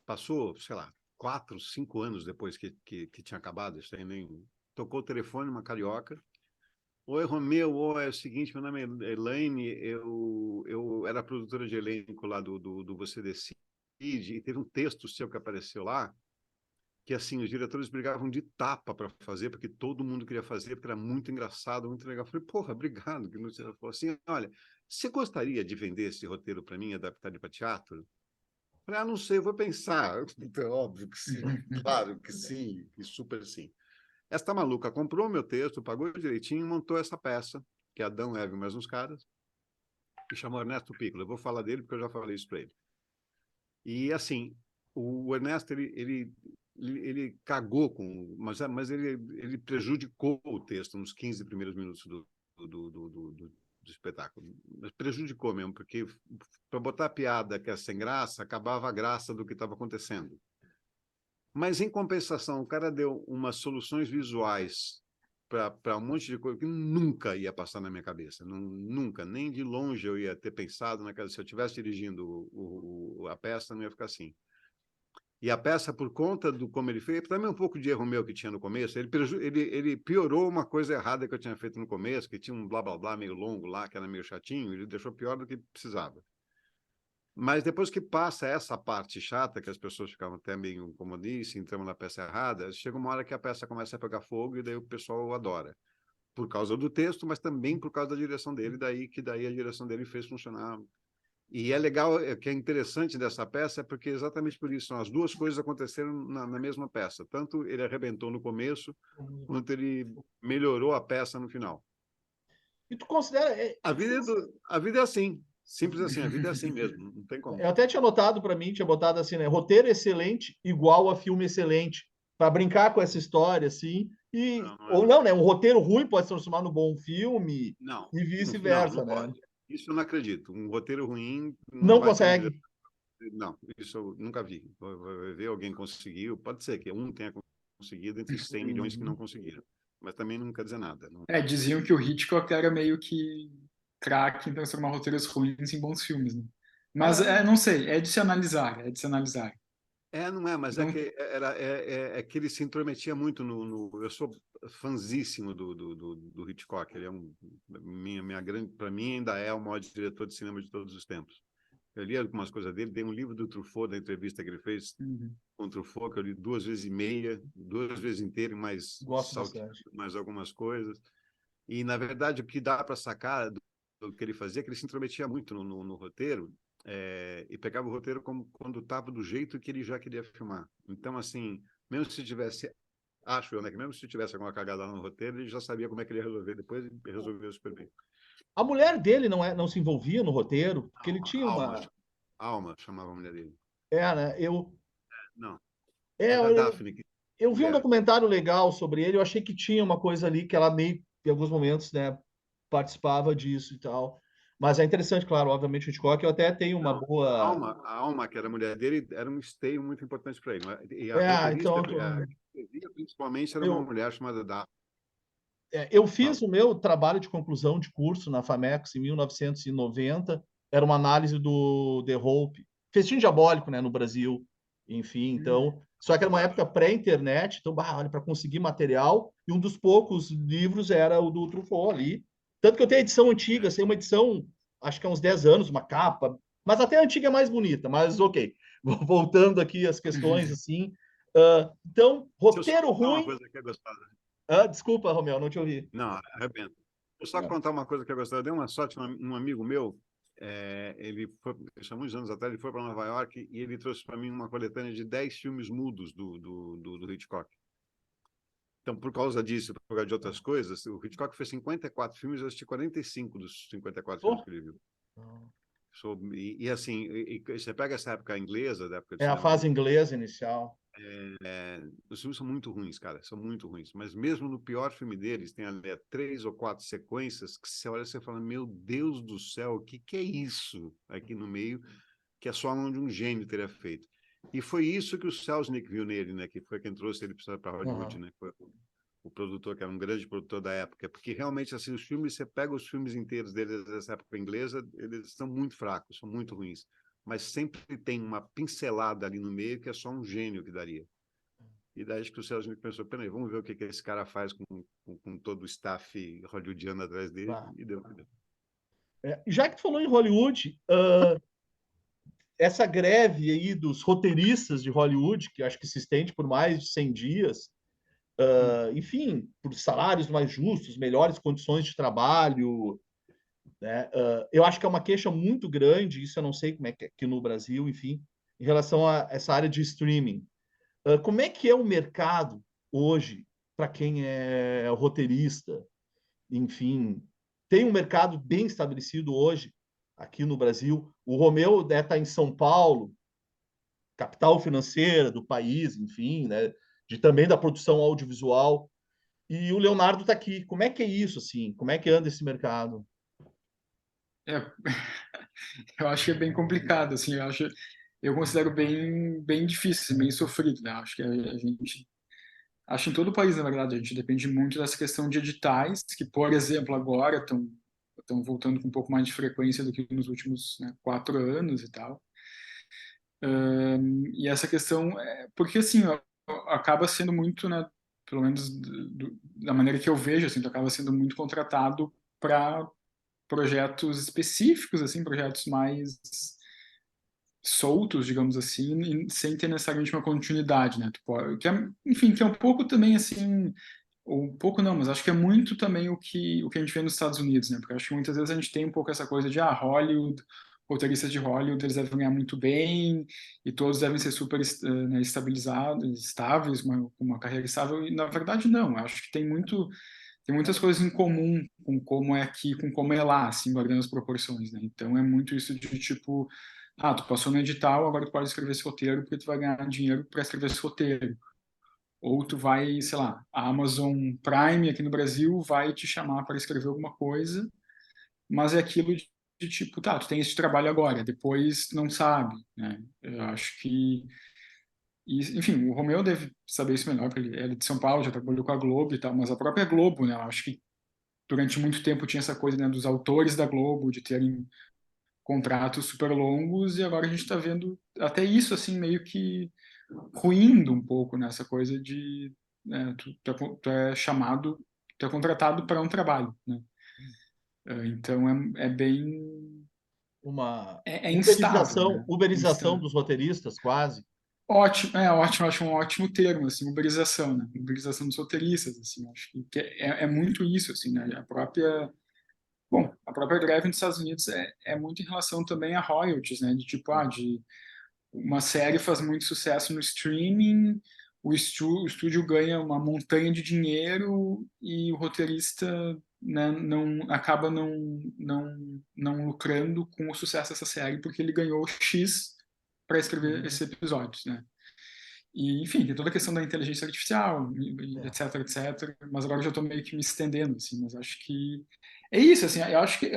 Passou, sei lá, 4, 5 anos depois que tinha acabado, isso aí nem... Tocou o telefone, uma carioca. Oi, Romeu, é o seguinte, meu nome é Elaine, eu era produtora de elenco lá do Você Decide, e teve um texto seu que apareceu lá, que assim, os diretores brigavam de tapa para fazer, porque todo mundo queria fazer, porque era muito engraçado, muito legal. Eu falei, porra, obrigado. Que não... Ela falou assim, olha, você gostaria de vender esse roteiro para mim, adaptar ele para teatro? Eu falei, não sei, eu vou pensar. Então, óbvio que sim, claro que sim, e super sim. Esta maluca comprou meu texto, pagou direitinho e montou essa peça, que é Adão, Eva e Mais Uns Caras, e chamou Ernesto Piccolo. Eu vou falar dele porque eu já falei isso para ele. E, assim, o Ernesto, ele cagou com... Mas ele prejudicou o texto nos 15 primeiros minutos do espetáculo. Mas prejudicou mesmo, porque para botar a piada que é sem graça, acabava a graça do que estava acontecendo. Mas, em compensação, o cara deu umas soluções visuais para um monte de coisa que nunca ia passar na minha cabeça. Nunca, nem de longe eu ia ter pensado naquela... Se eu estivesse dirigindo a peça, não ia ficar assim. E a peça, por conta do como ele fez, também um pouco de erro meu que tinha no começo, ele piorou uma coisa errada que eu tinha feito no começo, que tinha um blá blá blá meio longo lá, que era meio chatinho, ele deixou pior do que precisava. Mas depois que passa essa parte chata, que as pessoas ficavam até meio, como eu disse, entramos na peça errada, chega uma hora que a peça começa a pegar fogo e daí o pessoal adora. Por causa do texto, mas também por causa da direção dele, daí a direção dele fez funcionar. E é legal, que é interessante dessa peça, é porque exatamente por isso, as duas coisas aconteceram na mesma peça. Tanto ele arrebentou no começo, quanto ele melhorou a peça no final. E tu considera... A vida é assim, simples assim, a vida é assim mesmo, não tem como. Eu até tinha anotado para mim, tinha botado assim, né? Roteiro excelente igual a filme excelente, para brincar com essa história, assim. Ou não, né? Um roteiro ruim pode se transformar no bom filme Não, e não vice-versa, né? pode. Isso eu não acredito. Um roteiro ruim não Não vai ter um diretor. consegue. Não, isso eu nunca vi. Vou ver alguém conseguiu. Pode ser que um tenha conseguido entre 100 milhões que não conseguiram. Mas também não quer dizer nada. Não... Diziam que o Hitchcock era meio que craque em transformar roteiros ruins em bons filmes, né? Mas não sei, é de se analisar, é de se analisar. Não é, mas Então, é que ele se intrometia muito eu sou fãzíssimo do Hitchcock. Ele é minha grande, para mim ainda é o maior diretor de cinema de todos os tempos. Eu li algumas coisas dele, tem um livro do Truffaut, da entrevista que ele fez com o Truffaut, que eu li 2 vezes e meia, 2 vezes inteiro, Gosto bastante. mais algumas coisas. E, na verdade, o que dá para sacar do que ele fazia é que ele se intrometia muito no roteiro, e pegava o roteiro como quando estava do jeito que ele já queria filmar. Então, assim, mesmo se tivesse, acho eu, né, que mesmo se tivesse alguma cagada no roteiro, ele já sabia como é que ele ia resolver depois e resolveu super bem. A mulher dele não se envolvia no roteiro, porque ele tinha Alma, uma... Alma chamava a mulher dele. Né? Não, É, era a eu, Daphne, que eu vi um mulher. documentário legal sobre ele, eu achei que tinha uma coisa ali que ela meio, em alguns momentos, né, participava disso e tal. Mas é interessante, claro, obviamente, o Hitchcock, eu até tenho uma Não, boa... a Alma, que era a mulher dele, era um esteio muito importante para ele. E a roteirista, Então, a que escrevia, principalmente, era uma eu, mulher chamada Daphne. eu fiz Fala. o meu trabalho de conclusão de curso na FAMEX em 1990, era uma análise do The Hope, Festim Diabólico, né, no Brasil, enfim, então... Só que era uma época pré-internet, então, olha, para conseguir material, e um dos poucos livros era o do Truffaut ali. Tanto que eu tenho a edição antiga, assim, uma edição, acho que há uns 10 anos, uma capa, mas até a antiga é mais bonita, mas ok. Voltando aqui às questões, assim. Então, Se eu só roteiro contar uma ruim. coisa que é gostosa. Desculpa, Romeu, não te ouvi. Não, arrebenta. Eu só contar uma coisa que é gostosa. Deu uma sorte, um amigo meu, ele foi, há muitos anos atrás, ele foi para Nova York e ele trouxe para mim uma coletânea de 10 filmes mudos do Hitchcock. Então, por causa disso, por causa de outras coisas, o Hitchcock fez 54 filmes, eu assisti 45 dos 54 filmes que ele viu. Assim, você pega essa época inglesa, da época de É a cinema, fase inglesa inicial. os filmes são muito ruins, cara, são muito ruins. Mas mesmo no pior filme deles, tem ali 3 ou 4 sequências que você olha e você fala, meu Deus do céu, o que é isso aqui no meio, que é só onde um gênio teria feito. E foi isso que o Selznick viu nele, né? Que foi quem trouxe ele para Hollywood, né? Foi o produtor, que era um grande produtor da época. Porque realmente, assim, os filmes, você pega os filmes inteiros deles dessa época inglesa, eles são muito fracos, são muito ruins. Mas sempre tem uma pincelada ali no meio que é só um gênio que daria. E daí acho que o Selznick pensou, peraí, vamos ver o que esse cara faz com todo o staff hollywoodiano atrás dele. E deu. Já que tu falou em Hollywood, essa greve aí dos roteiristas de Hollywood, que acho que se estende por mais de 100 dias, enfim, por salários mais justos, melhores condições de trabalho, né? Eu acho que é uma queixa muito grande, isso eu não sei como é que é aqui no Brasil, enfim, em relação a essa área de streaming. Como é que é o mercado hoje para quem é roteirista? Enfim, tem um mercado bem estabelecido hoje aqui no Brasil. O Romeu está em São Paulo, capital financeira do país, enfim, né? Também da produção audiovisual. E o Leonardo está aqui. Como é que é isso, assim? Como é que anda esse mercado? É, eu acho que é bem complicado, assim, eu considero bem difícil, assim, bem sofrido, né? Acho que a gente, acho que em todo o país, na verdade, a gente depende muito dessa questão de editais, que, por exemplo, agora estão voltando com um pouco mais de frequência do que nos últimos, né, 4 anos e tal. E essa questão, porque assim, acaba sendo muito, né, pelo menos da maneira que eu vejo, assim, tu acaba sendo muito contratado para projetos específicos, assim, projetos mais soltos, digamos assim, sem ter necessariamente uma continuidade, né? Enfim, que é um pouco também assim, ou um pouco não, mas acho que é muito também o que a gente vê nos Estados Unidos, né? Porque acho que muitas vezes a gente tem um pouco essa coisa de Hollywood, roteiristas de Hollywood, eles devem ganhar muito bem e todos devem ser super, né, estabilizados, estáveis, com uma carreira estável, e na verdade não, eu acho que tem muitas coisas em comum com como é aqui, com como é lá, assim, guardando as proporções, né? Então é muito isso de tipo, tu passou no edital, agora tu pode escrever esse roteiro porque tu vai ganhar dinheiro para escrever esse roteiro. Ou tu vai, sei lá, a Amazon Prime aqui no Brasil vai te chamar para escrever alguma coisa, mas é aquilo de tipo, tu tem esse trabalho agora, depois não sabe, né? Eu acho que enfim, o Romeu deve saber isso melhor, porque ele é de São Paulo, já trabalhou com a Globo e tal, mas a própria Globo, né? Eu acho que durante muito tempo tinha essa coisa, né, dos autores da Globo, de terem contratos super longos, e agora a gente está vendo até isso, assim, meio que ruindo um pouco nessa coisa de, né, tu é chamado, tu é contratado para um trabalho, né? Então é bem... Uma É instável, né? uberização Instável. dos roteiristas, quase. Ótimo, ótimo, acho um ótimo termo, assim, uberização, né? Uberização dos roteiristas, assim, acho que é muito isso, assim, né? A própria greve nos Estados Unidos é muito em relação também a royalties, né? De tipo, de uma série faz muito sucesso no streaming, o estúdio ganha uma montanha de dinheiro e o roteirista, né, acaba não lucrando com o sucesso dessa série porque ele ganhou X para escrever esses episódios, né? E, enfim, tem toda a questão da inteligência artificial, etc, etc. Mas agora eu já estou meio que me estendendo, assim, mas acho que é isso, assim, eu acho que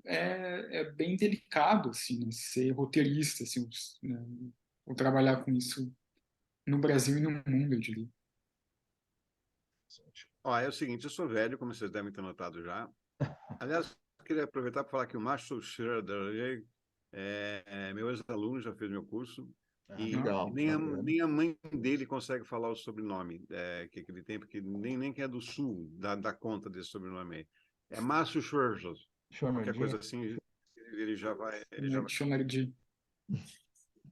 é bem delicado, assim, né, ser roteirista, assim, né, ou trabalhar com isso no Brasil e no mundo, eu diria. É o seguinte, eu sou velho, como vocês devem ter notado já. Aliás, eu queria aproveitar para falar que o Marshall Schroeder é meu ex-aluno, já fez meu curso. E Legal. nem a mãe dele consegue falar o sobrenome que ele tem, porque nem quem é do sul dá conta desse sobrenome aí. É Márcio Schroeder. Qualquer coisa assim, ele já vai.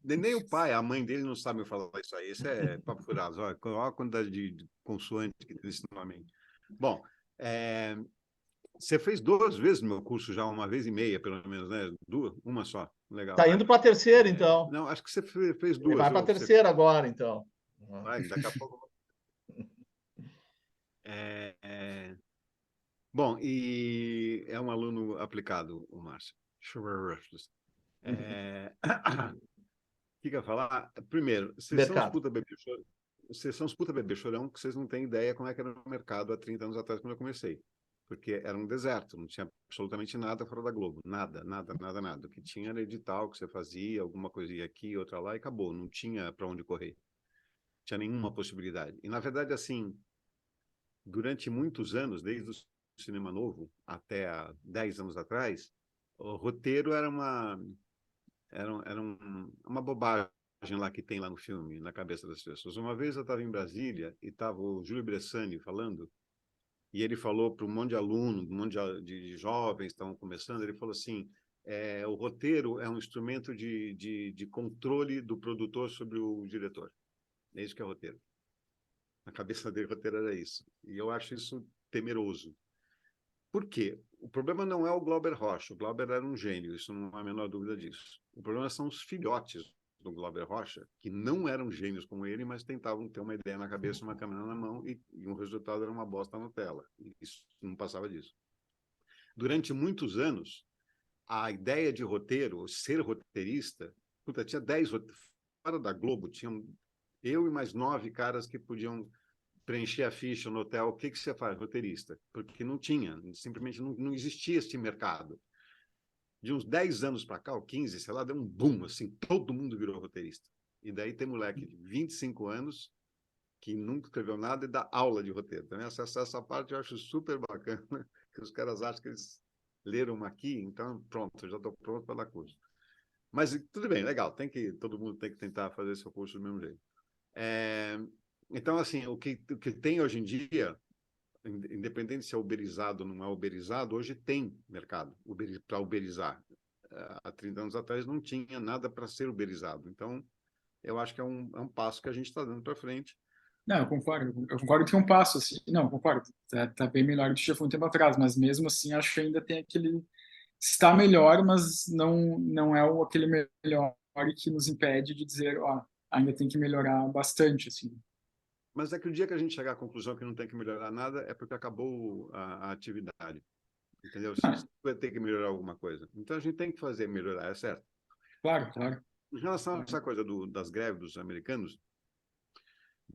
Nem o pai, a mãe dele não sabe falar isso aí. Isso é papo furado. Olha a quantidade de consoantes que tem esse nome aí. Bom, você fez 2 vezes no meu curso já, 1,5 pelo menos, né? 2, uma só. Legal. Tá indo para a terceira, então. Não, acho que você fez 2. Ele vai para a terceira agora, então. Vai, daqui a pouco. Bom, e é um aluno aplicado, o Márcio. O que eu ia falar? Primeiro, Mercado. vocês são os puta bebê chorão, que vocês não têm ideia como é que era o mercado há 30 anos atrás, quando eu comecei. Porque era um deserto, não tinha absolutamente nada fora da Globo. Nada, nada, nada, nada. O que tinha era edital que você fazia, alguma coisinha aqui, outra lá, e acabou. Não tinha para onde correr. Não tinha nenhuma possibilidade. E, na verdade, assim, durante muitos anos, desde o cinema novo até há 10 anos atrás, o roteiro era uma bobagem lá que tem lá no filme, na cabeça das pessoas. Uma vez eu estava em Brasília e estava o Júlio Bressani falando, e ele falou para um monte de alunos, um monte de jovens que estavam começando, ele falou assim, o roteiro é um instrumento de controle do produtor sobre o diretor. É isso que é roteiro. Na cabeça dele, roteiro era isso. E eu acho isso temeroso. Por quê? O problema não é o Glauber Rocha. O Glauber era um gênio, isso não há a menor dúvida disso. O problema são os filhotes do Glauber Rocha, que não eram gênios como ele, mas tentavam ter uma ideia na cabeça, uma câmera na mão, e um resultado era uma bosta na tela. Isso não passava disso. Durante muitos anos, a ideia de roteiro, ser roteirista, tinha 10 roteiristas. Fora da Globo, tinham eu e mais 9 caras que podiam preencher a ficha no hotel. O que você faz? Roteirista. Porque não tinha, simplesmente não existia este mercado. De uns 10 anos para cá, ou 15, sei lá, deu um boom, assim, todo mundo virou roteirista. E daí tem moleque de 25 anos que nunca escreveu nada e dá aula de roteiro. Também essa parte eu acho super bacana, que os caras acham que eles leram aqui, então pronto, eu já estou pronto para dar curso. Mas tudo bem, legal, todo mundo tem que tentar fazer seu curso do mesmo jeito. Então, assim, o que tem hoje em dia, independente se é uberizado ou não é uberizado, hoje tem mercado para uberizar. Há 30 anos atrás não tinha nada para ser uberizado. Então, eu acho que é um passo que a gente está dando para frente. Não, eu concordo. Eu concordo que é um passo, assim. Não, eu concordo. Tá bem melhor do que já foi um tempo atrás, mas mesmo assim acho que ainda tem aquele... Está melhor, mas não é aquele melhor que nos impede de dizer, ó, ainda tem que melhorar bastante, assim. Mas é que o dia que a gente chegar à conclusão que não tem que melhorar nada é porque acabou a atividade. Entendeu? Você vai ter que melhorar alguma coisa. Então a gente tem que melhorar, é certo. Claro, claro. Em relação a essa coisa das greves dos americanos,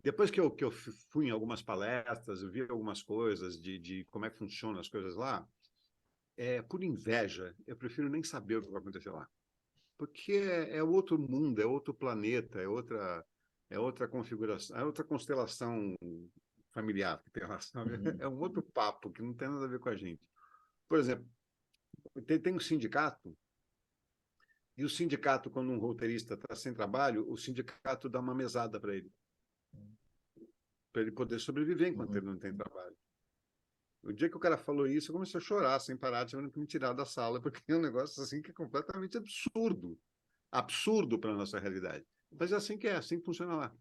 depois que eu fui em algumas palestras, eu vi algumas coisas de como é que funcionam as coisas lá, por inveja, eu prefiro nem saber o que vai acontecer lá. Porque é outro mundo, é outro planeta, é outra configuração, é outra constelação familiar que tem lá, sabe? É um outro papo que não tem nada a ver com a gente. Por exemplo, tem um sindicato, e o sindicato, quando um roteirista está sem trabalho, o sindicato dá uma mesada para ele poder sobreviver enquanto ele não tem trabalho. O dia que o cara falou isso, eu comecei a chorar sem parar, tivendo que me tirar da sala, porque é um negócio assim que é completamente absurdo. Absurdo para a nossa realidade. Mas é assim que funciona lá.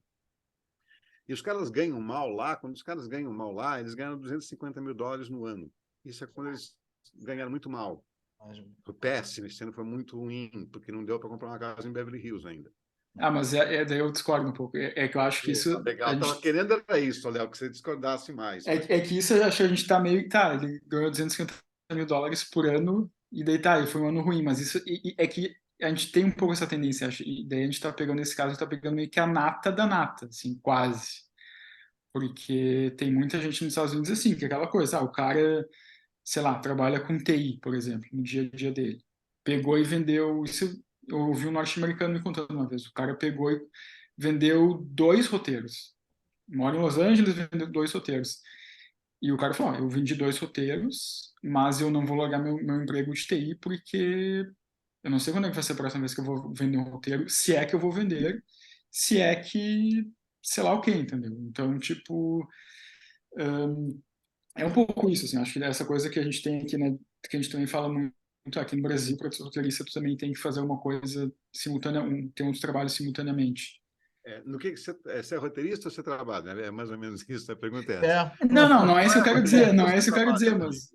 E os caras ganham mal lá, quando os caras ganham mal lá, eles ganham $250 mil no ano. Isso é quando eles ganharam muito mal. Foi péssimo, esse ano foi muito ruim, porque não deu para comprar uma casa em Beverly Hills ainda. Mas daí eu discordo um pouco. É que eu acho que isso... Legal, eu estava querendo era isso, Léo, que você discordasse mais. É que isso eu acho que a gente está meio... Tá, ele ganhou $250 mil por ano, e daí tá, e foi um ano ruim, mas isso é que a gente tem um pouco essa tendência, acho, e daí a gente está pegando, nesse caso, a gente está pegando meio que a nata da nata, assim, quase. Porque tem muita gente nos Estados Unidos assim, que é aquela coisa, o cara, sei lá, trabalha com TI, por exemplo, no dia a dia dele. Pegou e vendeu, isso eu ouvi um norte-americano me contando uma vez, o cara pegou e vendeu 2 roteiros. Mora em Los Angeles, vendeu 2 roteiros. E o cara falou, eu vendi 2 roteiros, mas eu não vou largar meu emprego de TI porque eu não sei quando é que vai ser a próxima vez que eu vou vender um roteiro, se é que eu vou vender, se é que, sei lá o que, entendeu? Então, tipo, é um pouco isso, assim, acho que essa coisa que a gente tem aqui, né, que a gente também fala muito aqui no Brasil, para ser roteirista, tu também tem que fazer uma coisa simultânea, tem outros trabalhos simultaneamente. No que você é roteirista ou você trabalha? É mais ou menos isso, a pergunta é essa. Não é isso que eu quero dizer, não é isso que eu quero dizer, mas...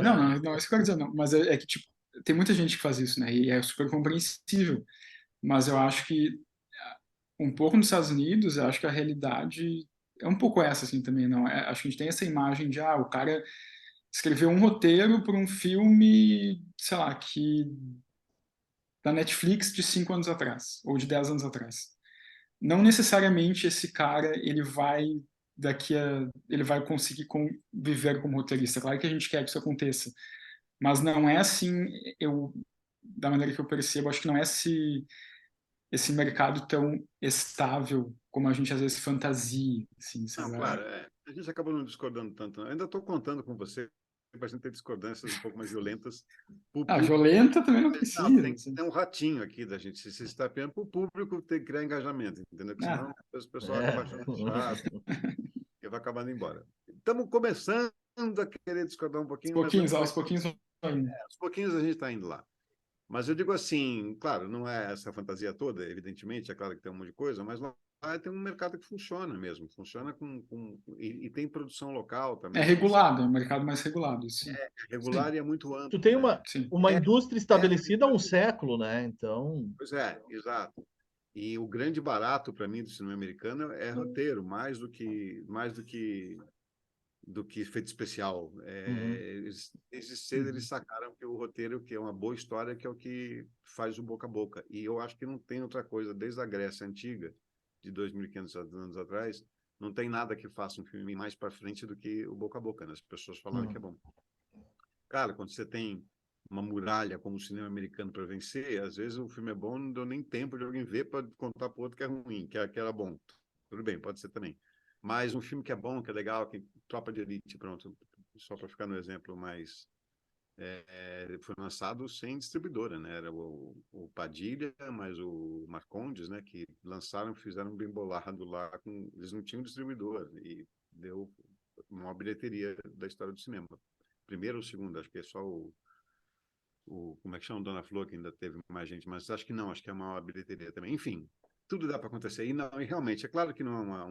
Não é isso que eu quero dizer, não. Mas é que, tipo, tem muita gente que faz isso, né, e é super compreensível, mas eu acho que um pouco nos Estados Unidos, eu acho que a realidade é um pouco essa, assim, também, não? Acho que a gente tem essa imagem de, o cara escreveu um roteiro para um filme, sei lá, da Netflix de 5 anos atrás, ou de 10 anos atrás. Não necessariamente esse cara, ele vai conseguir viver como roteirista. Claro que a gente quer que isso aconteça, mas não é assim, da maneira que eu percebo, acho que não é esse mercado tão estável como a gente às vezes fantasia, assim, Não, claro, a gente acabou não discordando tanto. Eu ainda estou contando com você para a gente ter discordâncias um pouco mais violentas. Violenta também não precisa. Não, tem Assim. um ratinho aqui da gente se estapeando para o público ter que criar engajamento, entendeu? Porque senão o pessoal acaba achando chato e vai acabando embora. Estamos começando a querer discordar um pouquinho, aos pouquinhos aos pouquinhos a gente está indo lá. Mas eu digo assim, claro, não é essa fantasia toda, evidentemente, é claro que tem um monte de coisa, mas lá tem um mercado que funciona mesmo, funciona e tem produção local também. É regulado, é um mercado mais regulado. Sim. Regular Sim. e é muito amplo. Tu tem Sim. uma indústria estabelecida há um século, né? Então. Pois é, exato. E o grande barato para mim do cinema americano é roteiro, mais do que efeito especial. Desde cedo eles sacaram que o roteiro, que é uma boa história, que é o que faz o boca a boca. E eu acho que não tem outra coisa, desde a Grécia Antiga, de 2.500 anos atrás, não tem nada que faça um filme mais para frente do que o boca a boca, né? As pessoas falarem que é bom. Cara, quando você tem uma muralha como o cinema americano para vencer, às vezes o filme é bom, não deu nem tempo de alguém ver para contar para o outro que é ruim, que era bom. Tudo bem, pode ser também. Mas um filme que é bom, que é legal, que Tropa de Elite, pronto, só para ficar no exemplo mais... foi lançado sem distribuidora, né? Era o Padilha, mas o Marcondes, né? Que lançaram, fizeram bem bolado lá, eles não tinham distribuidor, e deu uma bilheteria da história do cinema. Primeiro ou segundo, acho que é só como é que chama? Dona Flor, que ainda teve mais gente, mas acho que não, acho que é uma bilheteria também. Enfim, tudo dá para acontecer. E realmente, é claro que não é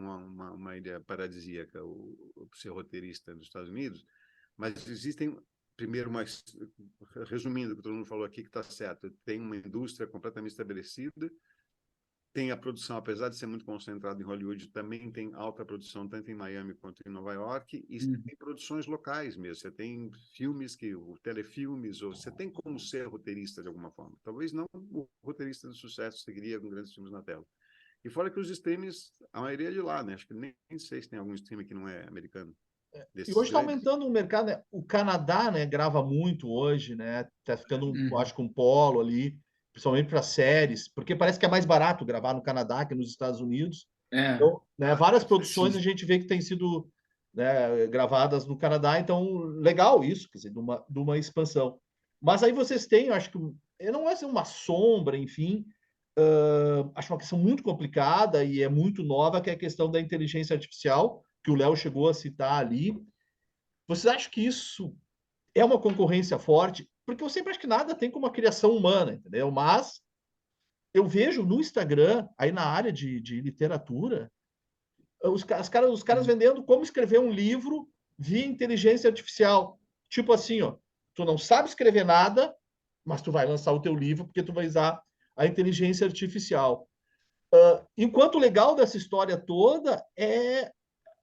uma ideia paradisíaca o ser roteirista nos Estados Unidos, mas existem, primeiro, resumindo o que todo mundo falou aqui, que está certo, tem uma indústria completamente estabelecida, tem a produção, apesar de ser muito concentrado em Hollywood, também tem alta produção, tanto em Miami quanto em Nova York, e tem produções locais mesmo. Você tem filmes, telefilmes, ou você tem como ser roteirista de alguma forma. Talvez não o roteirista de sucesso seguiria com grandes filmes na tela. E fora que os streams, a maioria é de lá, né? Acho que nem sei se tem algum stream que não é americano. E hoje está aumentando o mercado, né? O Canadá, né, grava muito hoje, né? Está ficando, acho que um polo ali, principalmente para séries, porque parece que é mais barato gravar no Canadá que nos Estados Unidos. Então, né, várias produções a gente vê que têm sido, né, gravadas no Canadá, então legal isso, quer dizer, de uma expansão. Mas aí vocês têm, eu acho que não é uma sombra, enfim, acho uma questão muito complicada e é muito nova, que é a questão da inteligência artificial, que o Léo chegou a citar ali. Vocês acham que isso é uma concorrência forte? Porque eu sempre acho que nada tem como a criação humana, entendeu? Mas eu vejo no Instagram, aí na área de literatura, os caras vendendo como escrever um livro via inteligência artificial. Tipo assim, ó, tu não sabe escrever nada, mas tu vai lançar o teu livro porque tu vai usar a inteligência artificial. Enquanto o legal dessa história toda é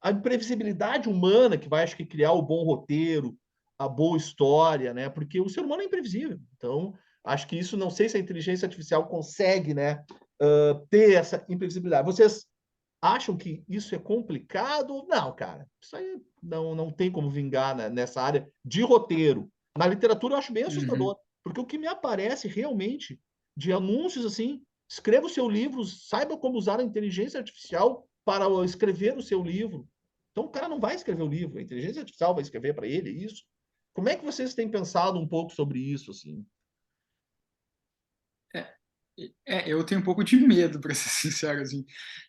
a imprevisibilidade humana que vai, acho que, criar o bom roteiro, a boa história, né? Porque o ser humano é imprevisível. Então, acho que isso, não sei se a inteligência artificial consegue, né, ter essa imprevisibilidade. Vocês acham que isso é complicado? Não, cara. Isso aí não tem como vingar, né, nessa área de roteiro. Na literatura eu acho bem assustador, porque o que me aparece realmente de anúncios assim, escreva o seu livro, saiba como usar a inteligência artificial para escrever o seu livro. Então o cara não vai escrever o livro, a inteligência artificial vai escrever para ele isso. Como é que vocês têm pensado um pouco sobre isso, assim? Eu tenho um pouco de medo, para ser sincero, assim,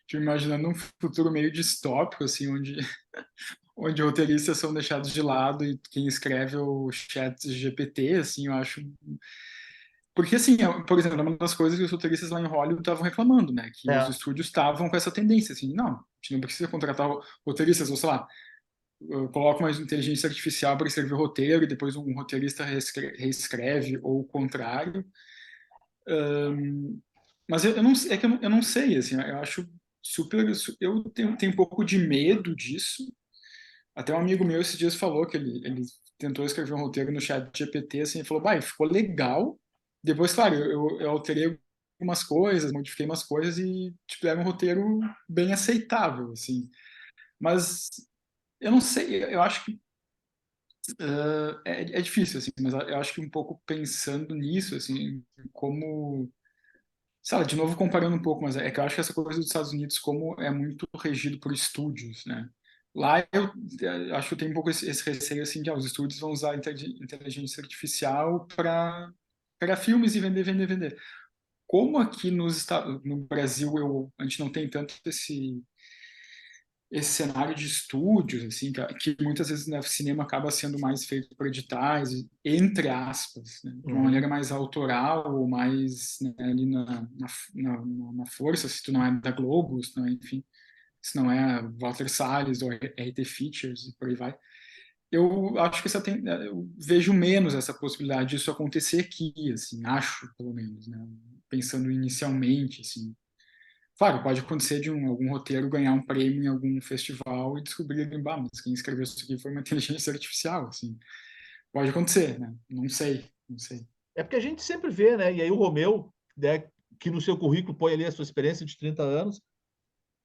de imaginando um futuro meio distópico, assim, onde roteiristas são deixados de lado e quem escreve é o chat GPT, assim, eu acho... Porque, assim, por exemplo, uma das coisas que os roteiristas lá em Hollywood estavam reclamando, né, que os estúdios estavam com essa tendência, assim, não, a gente não precisa contratar roteiristas, ou sei lá, coloca uma inteligência artificial para escrever o roteiro e depois um roteirista reescreve, ou o contrário. Mas eu não sei, assim, eu acho eu tenho um pouco de medo disso. Até um amigo meu esses dias falou que ele tentou escrever um roteiro no chat GPT, assim, e falou, vai, ficou legal. Depois, claro, eu alterei algumas coisas, modifiquei umas coisas e, tipo, era um roteiro bem aceitável, assim. Mas eu não sei, eu acho que é difícil, assim, mas eu acho que um pouco pensando nisso, assim, como, sei lá, de novo comparando um pouco, mas é que eu acho que essa coisa dos Estados Unidos, como é muito regido por estúdios, né? Lá eu acho que eu tenho um pouco esse receio, assim, de os estúdios vão usar a inteligência artificial para filmes e vender. Como aqui no Brasil a gente não tem tanto esse cenário de estúdios, assim, que muitas vezes no cinema acaba sendo mais feito por editais, entre aspas, né, de uma maneira mais autoral, ou mais, né, ali na força, se tu não é da Globo, se não é, enfim, se não é Walter Salles ou RT Features e por aí vai. Eu acho que eu vejo menos essa possibilidade disso acontecer aqui, assim, acho, pelo menos, né, pensando inicialmente, assim. Claro, pode acontecer de algum roteiro ganhar um prêmio em algum festival e descobrirem, bah, mas quem escreveu isso aqui foi uma inteligência artificial, assim. Pode acontecer, né? Não sei. É porque a gente sempre vê, né? E aí o Romeu, né, que no seu currículo põe ali a sua experiência de 30 anos.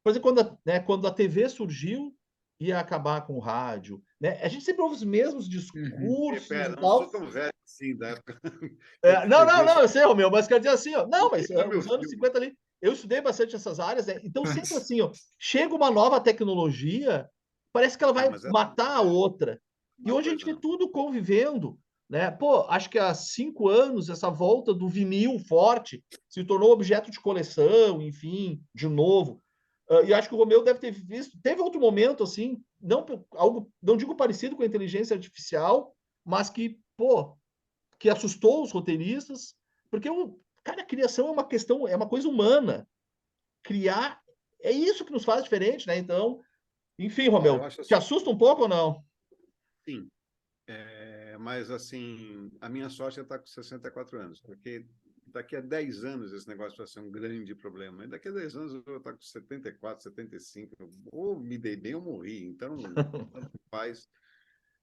Por exemplo, quando a TV surgiu, ia acabar com o rádio. Né? A gente sempre ouve os mesmos Uhum. discursos e Pera, não sou tal. tão velho assim da época É, que não, não, TV não, eu sei, Romeu, mas quero dizer assim, ó, não, mas era meu os anos filme. 50 ali, eu estudei bastante essas áreas, né? Então sempre Mas, assim, ó, chega uma nova tecnologia, parece que ela Ah, vai mas matar a é outra. E uma hoje a gente coisa, vê não. tudo convivendo, né? Pô, acho que há 5 anos essa volta do vinil forte se tornou objeto de coleção, enfim, de novo. E acho que o Romeu deve ter visto. Teve outro momento assim, não algo, não digo parecido com a inteligência artificial, mas que, pô, que assustou os roteiristas, porque cara, a criação é uma questão, é uma coisa humana. Criar é isso que nos faz diferente, né? Então, enfim, Ó, eu Romeu, acho te assim, assusta um pouco ou não? sim, mas assim, a minha sorte é estar com 64 anos, porque daqui a 10 anos esse negócio vai ser um grande problema. E daqui a 10 anos eu vou estar com 74, 75, ou me dei bem ou morri, então tanto faz.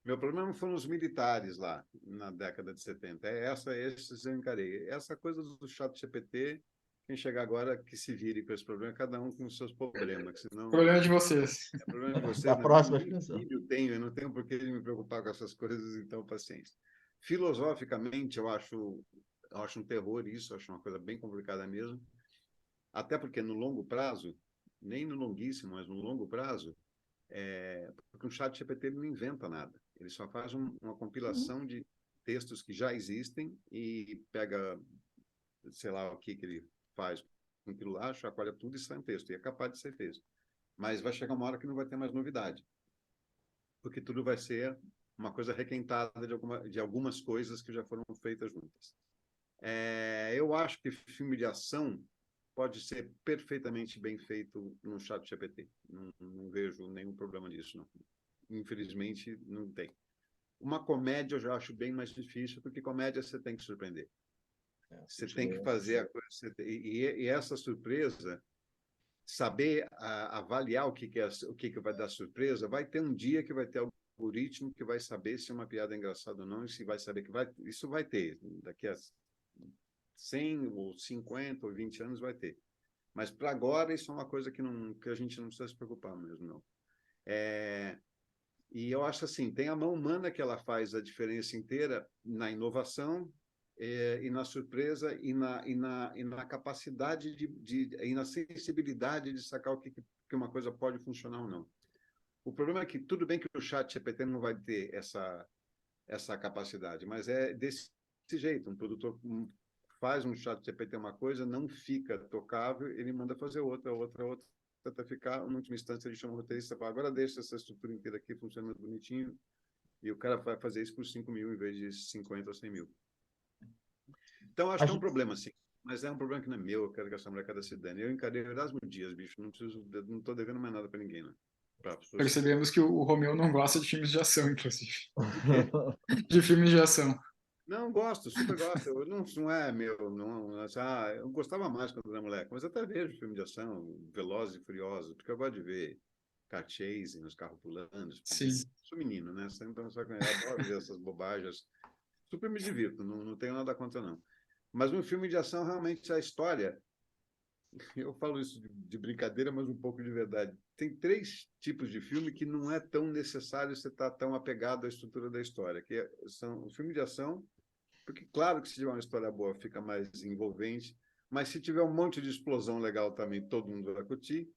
Meu problema foram os militares lá na década de 70. Esses eu encarei. Essa coisa do chat GPT, quem chegar agora que se vire com esse problema, cada um com os seus problemas, que senão problema de vocês. é problema de Da vocês, não é meu, próxima nem geração. filho tenho, eu não tenho por que me preocupar com essas coisas, então paciência. Filosoficamente, eu acho um terror isso, eu acho uma coisa bem complicada mesmo, até porque no longo prazo, nem no longuíssimo, mas no longo prazo, porque o chat GPT não inventa nada. Ele só faz uma compilação de textos que já existem e pega, sei lá o que ele faz com aquilo lá, chacoalha tudo e sai um texto. E é capaz de ser texto. Mas vai chegar uma hora que não vai ter mais novidade, porque tudo vai ser uma coisa requentada de algumas coisas que já foram feitas juntas. Eu acho que filme de ação pode ser perfeitamente bem feito no chat GPT. Não vejo nenhum problema nisso, não. Infelizmente, não tem. Uma comédia eu já acho bem mais difícil, porque comédia você tem que surpreender. Você tem que fazer a coisa. E essa surpresa, saber avaliar o que vai dar surpresa, vai ter um dia que vai ter algoritmo que vai saber se uma piada é engraçada ou não, e se vai saber que isso vai ter. Daqui a 100 ou 50 ou 20 anos vai ter. Mas para agora isso é uma coisa que a gente não precisa se preocupar mesmo, não. E eu acho assim, tem a mão humana que ela faz a diferença inteira na inovação e na surpresa e na capacidade e na sensibilidade de sacar o que uma coisa pode funcionar ou não. O problema é que tudo bem que o chat GPT não vai ter essa capacidade, mas é desse jeito, um produtor faz um chat GPT uma coisa, não fica tocável, ele manda fazer outra, até ficar, na última instância, ele chama o roteirista e fala, agora deixa essa estrutura inteira aqui funcionando bonitinho, e o cara vai fazer isso por 5 mil em vez de 50 ou 100 mil. Então, acho A que é um gente, problema, sim. Mas é um problema que não é meu, eu quero que essa molecada se dane. Eu encarei Erasmo Dias, bicho, não estou devendo mais nada para ninguém, né? Percebemos que o Romeu não gosta de filmes de ação, inclusive. De quê? De filmes de ação. Não, gosto, super gosto. Eu, não é meu, não, eu gostava mais quando era moleque, mas até vejo filme de ação, Velozes e Furiosos, porque eu gosto de ver car chasing, os carros pulando, Sim. sou menino, né? Então, só que eu adoro ver essas bobagens. Super me divirto, não tenho nada contra, não. Mas no filme de ação, realmente, a história, eu falo isso de brincadeira, mas um pouco de verdade. Tem três tipos de filme que não é tão necessário você estar tão apegado à estrutura da história, são o filme de ação, porque, claro que se tiver uma história boa, fica mais envolvente, mas se tiver um monte de explosão legal também, todo mundo vai curtir.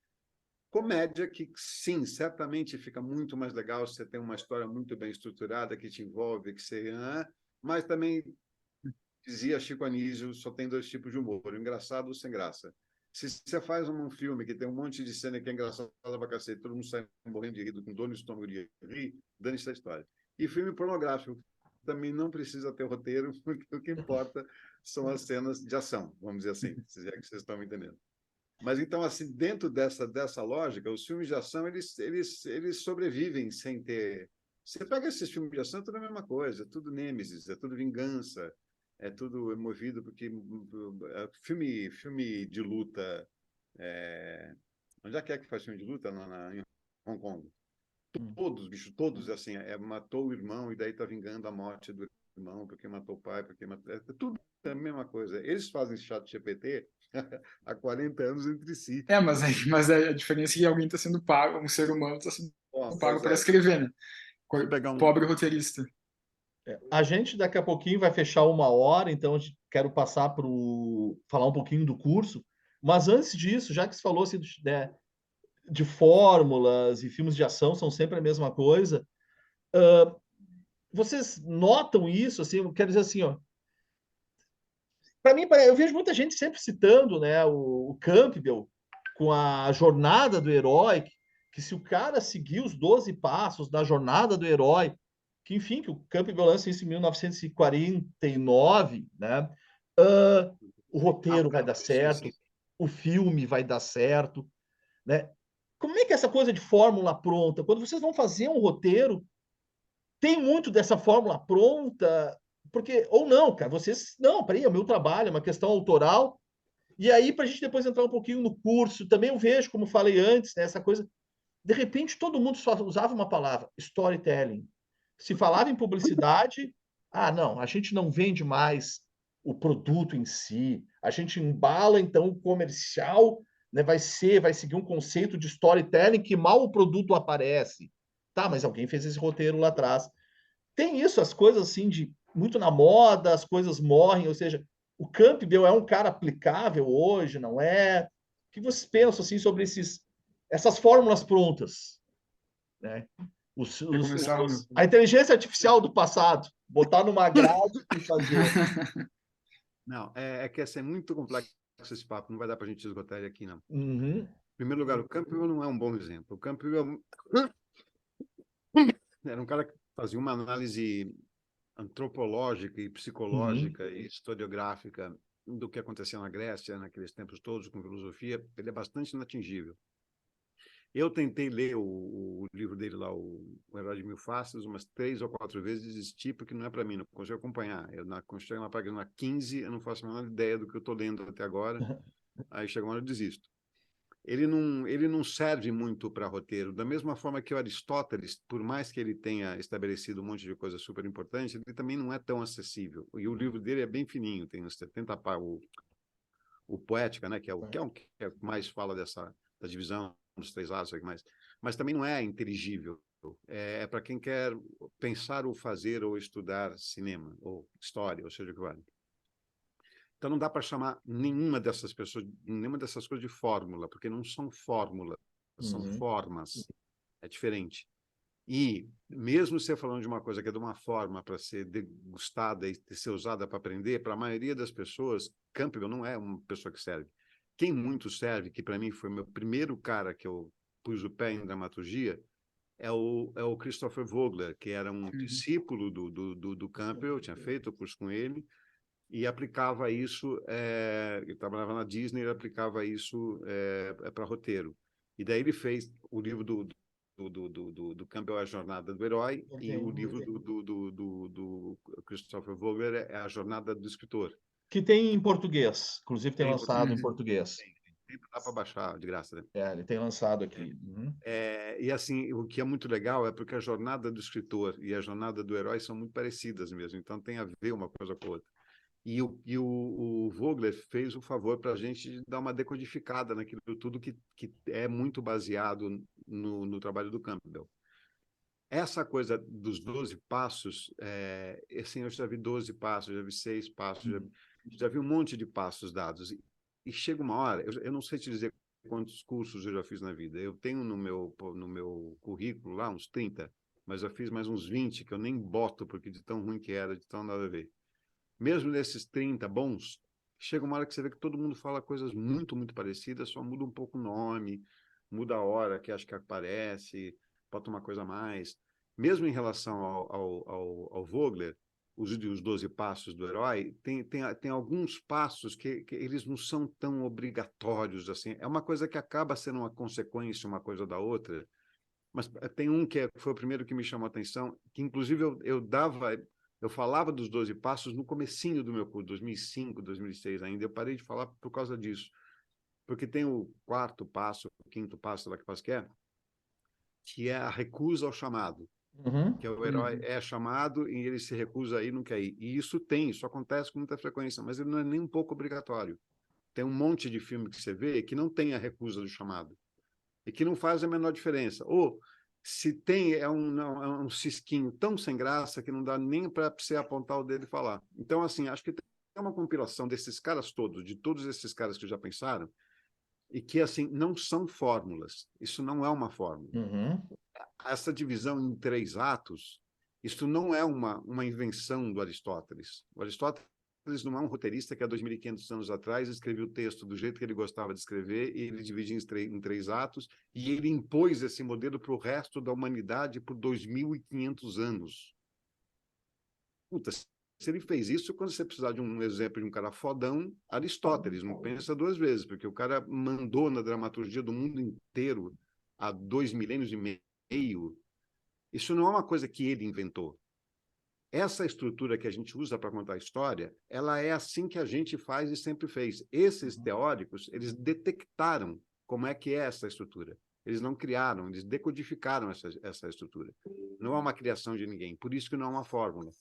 Comédia, que sim, certamente fica muito mais legal se você tem uma história muito bem estruturada, que te envolve, que você... mas também, dizia Chico Anísio, só tem dois tipos de humor, o engraçado ou sem graça. Se você faz um filme que tem um monte de cena que é engraçada pra cacete, todo mundo sai morrendo de rir, com dor no estômago de rir, dane-se a história. E filme pornográfico também não precisa ter roteiro, porque o que importa são as cenas de ação, vamos dizer assim, se é que vocês estão me entendendo. Mas então, assim, dentro dessa lógica, os filmes de ação, eles sobrevivem sem ter... Você pega esses filmes de ação, é tudo a mesma coisa, é tudo nêmesis, é tudo vingança, é tudo movido porque filme de luta... Onde é que faz filme de luta? Em Hong Kong. Todos, bicho, todos, assim, matou o irmão e daí tá vingando a morte do irmão, porque matou o pai, porque matou... tudo é a mesma coisa. Eles fazem chat GPT há 40 anos entre si. Mas a diferença é que alguém está sendo pago, um ser humano está sendo Bom, pago pois para é. escrever, né? Se pegar Pobre roteirista. A gente daqui a pouquinho vai fechar 1 hora, então quero passar para falar um pouquinho do curso. Mas antes disso, já que você falou assim, né, de fórmulas e filmes de ação são sempre a mesma coisa, vocês notam isso? Assim, eu quero dizer assim, ó, para mim, eu vejo muita gente sempre citando, né, o Campbell com a jornada do herói, que se o cara seguir os 12 passos da jornada do herói, que enfim, que o Campbell lança isso em 1949, né? O roteiro vai dar certo, o filme vai dar certo, né? Como é que é essa coisa de fórmula pronta? Quando vocês vão fazer um roteiro, tem muito dessa fórmula pronta, porque, ou não, cara, vocês, não, peraí, é o meu trabalho, é uma questão autoral, e aí, para a gente depois entrar um pouquinho no curso, também eu vejo, como falei antes, né, essa coisa, de repente todo mundo só usava uma palavra, storytelling. Se falava em publicidade, não, a gente não vende mais o produto em si, a gente embala, então, o comercial, né, vai seguir um conceito de storytelling que mal o produto aparece. Tá, mas alguém fez esse roteiro lá atrás. Tem isso, as coisas assim de muito na moda, as coisas morrem, ou seja, o Campbell é um cara aplicável hoje, não é? O que vocês pensam assim sobre essas fórmulas prontas, né? Quer começar, Romeu? A inteligência artificial do passado, botar numa grade e fazer. Não, é que é muito complexo esse papo, não vai dar para a gente esgotar ele aqui, não. Uhum. Em primeiro lugar, o Campbell não é um bom exemplo. O Campbell era um cara que fazia uma análise antropológica e psicológica e historiográfica do que acontecia na Grécia naqueles tempos todos, com filosofia. Ele é bastante inatingível. Eu tentei ler o livro dele lá, o Herói de Mil Faces, umas 3 ou 4 vezes, desisti porque não é para mim, não consigo acompanhar. Quando chego na página 15, eu não faço a menor ideia do que eu estou lendo até agora, aí chega uma hora eu desisto. Ele não serve muito para roteiro, da mesma forma que o Aristóteles, por mais que ele tenha estabelecido um monte de coisa super importante, ele também não é tão acessível. E o livro dele é bem fininho, tem uns 70 páginas, o Poética, né, que é o que mais fala da divisão dos 3 lados, mas também não é inteligível. É para quem quer pensar ou fazer ou estudar cinema ou história, ou seja o que vale. Então não dá para chamar nenhuma dessas pessoas, nenhuma dessas coisas de fórmula, porque não são fórmulas, são formas. É diferente. E mesmo você falando de uma coisa que é de uma forma para ser degustada e ser usada para aprender, para a maioria das pessoas, Campbell não é uma pessoa que serve. Quem muito serve, que para mim foi o meu primeiro cara que eu pus o pé em dramaturgia, é o Christopher Vogler, que era um discípulo do Campbell, tinha feito o curso com ele, e aplicava isso, ele trabalhava na Disney, ele aplicava isso para roteiro. E daí ele fez o livro do Campbell é A Jornada do Herói, e o livro do Christopher Vogler é A Jornada do Escritor. Que tem em português, inclusive tem Tem, lançado em português. sempre dá para baixar de graça, né? Ele tem lançado aqui. Uhum. E assim, o que é muito legal é porque a jornada do escritor e a jornada do herói são muito parecidas mesmo, então tem a ver uma coisa com a outra. O Vogler fez o favor para a gente dar uma decodificada naquilo tudo que é muito baseado no trabalho do Campbell. Essa coisa dos 12 passos, assim, eu já vi 12 passos, já vi 6 passos, já vi um monte de passos dados. E chega uma hora, eu não sei te dizer quantos cursos eu já fiz na vida. Eu tenho no meu currículo lá uns 30, mas eu fiz mais uns 20 que eu nem boto, porque de tão ruim que era, de tão nada a ver. Mesmo nesses 30 bons, chega uma hora que você vê que todo mundo fala coisas muito, muito parecidas, só muda um pouco o nome, muda a hora que acho que aparece, bota uma coisa a mais. Mesmo em relação ao Vogler, os 12 passos do herói, tem alguns passos que eles não são tão obrigatórios assim. É uma coisa que acaba sendo uma consequência uma coisa da outra, mas tem um que foi o primeiro que me chamou a atenção, que inclusive eu falava dos 12 passos no comecinho do meu curso, 2005, 2006 ainda. Eu parei de falar por causa disso. Porque tem o quarto passo, o quinto passo, lá que é a recusa ao chamado. Uhum. Que é o herói é chamado e ele se recusa a ir, não quer ir. E isso acontece com muita frequência, mas ele não é nem um pouco obrigatório. Tem um monte de filme que você vê que não tem a recusa do chamado e que não faz a menor diferença. Ou se tem, é um cisquinho tão sem graça que não dá nem para você apontar o dedo e falar. Então, assim, acho que tem uma compilação desses caras todos, de todos esses caras que já pensaram, e que, assim, não são fórmulas. Isso não é uma fórmula. Uhum. Essa divisão em 3 atos, isso não é uma invenção do Aristóteles. O Aristóteles não é um roteirista que há 2.500 anos atrás escreveu o texto do jeito que ele gostava de escrever, e ele dividia em 3 atos, e ele impôs esse modelo para o resto da humanidade por 2.500 anos. Puta, se ele fez isso, quando você precisar de um exemplo de um cara fodão, Aristóteles, não pensa 2 vezes, porque o cara mandou na dramaturgia do mundo inteiro há 2 milênios e meio. Isso não é uma coisa que ele inventou. Essa estrutura que a gente usa para contar a história, ela é assim que a gente faz e sempre fez. Esses teóricos, eles detectaram como é que é essa estrutura. Eles não criaram, eles decodificaram essa estrutura. Não é uma criação de ninguém, por isso que não é uma fórmula.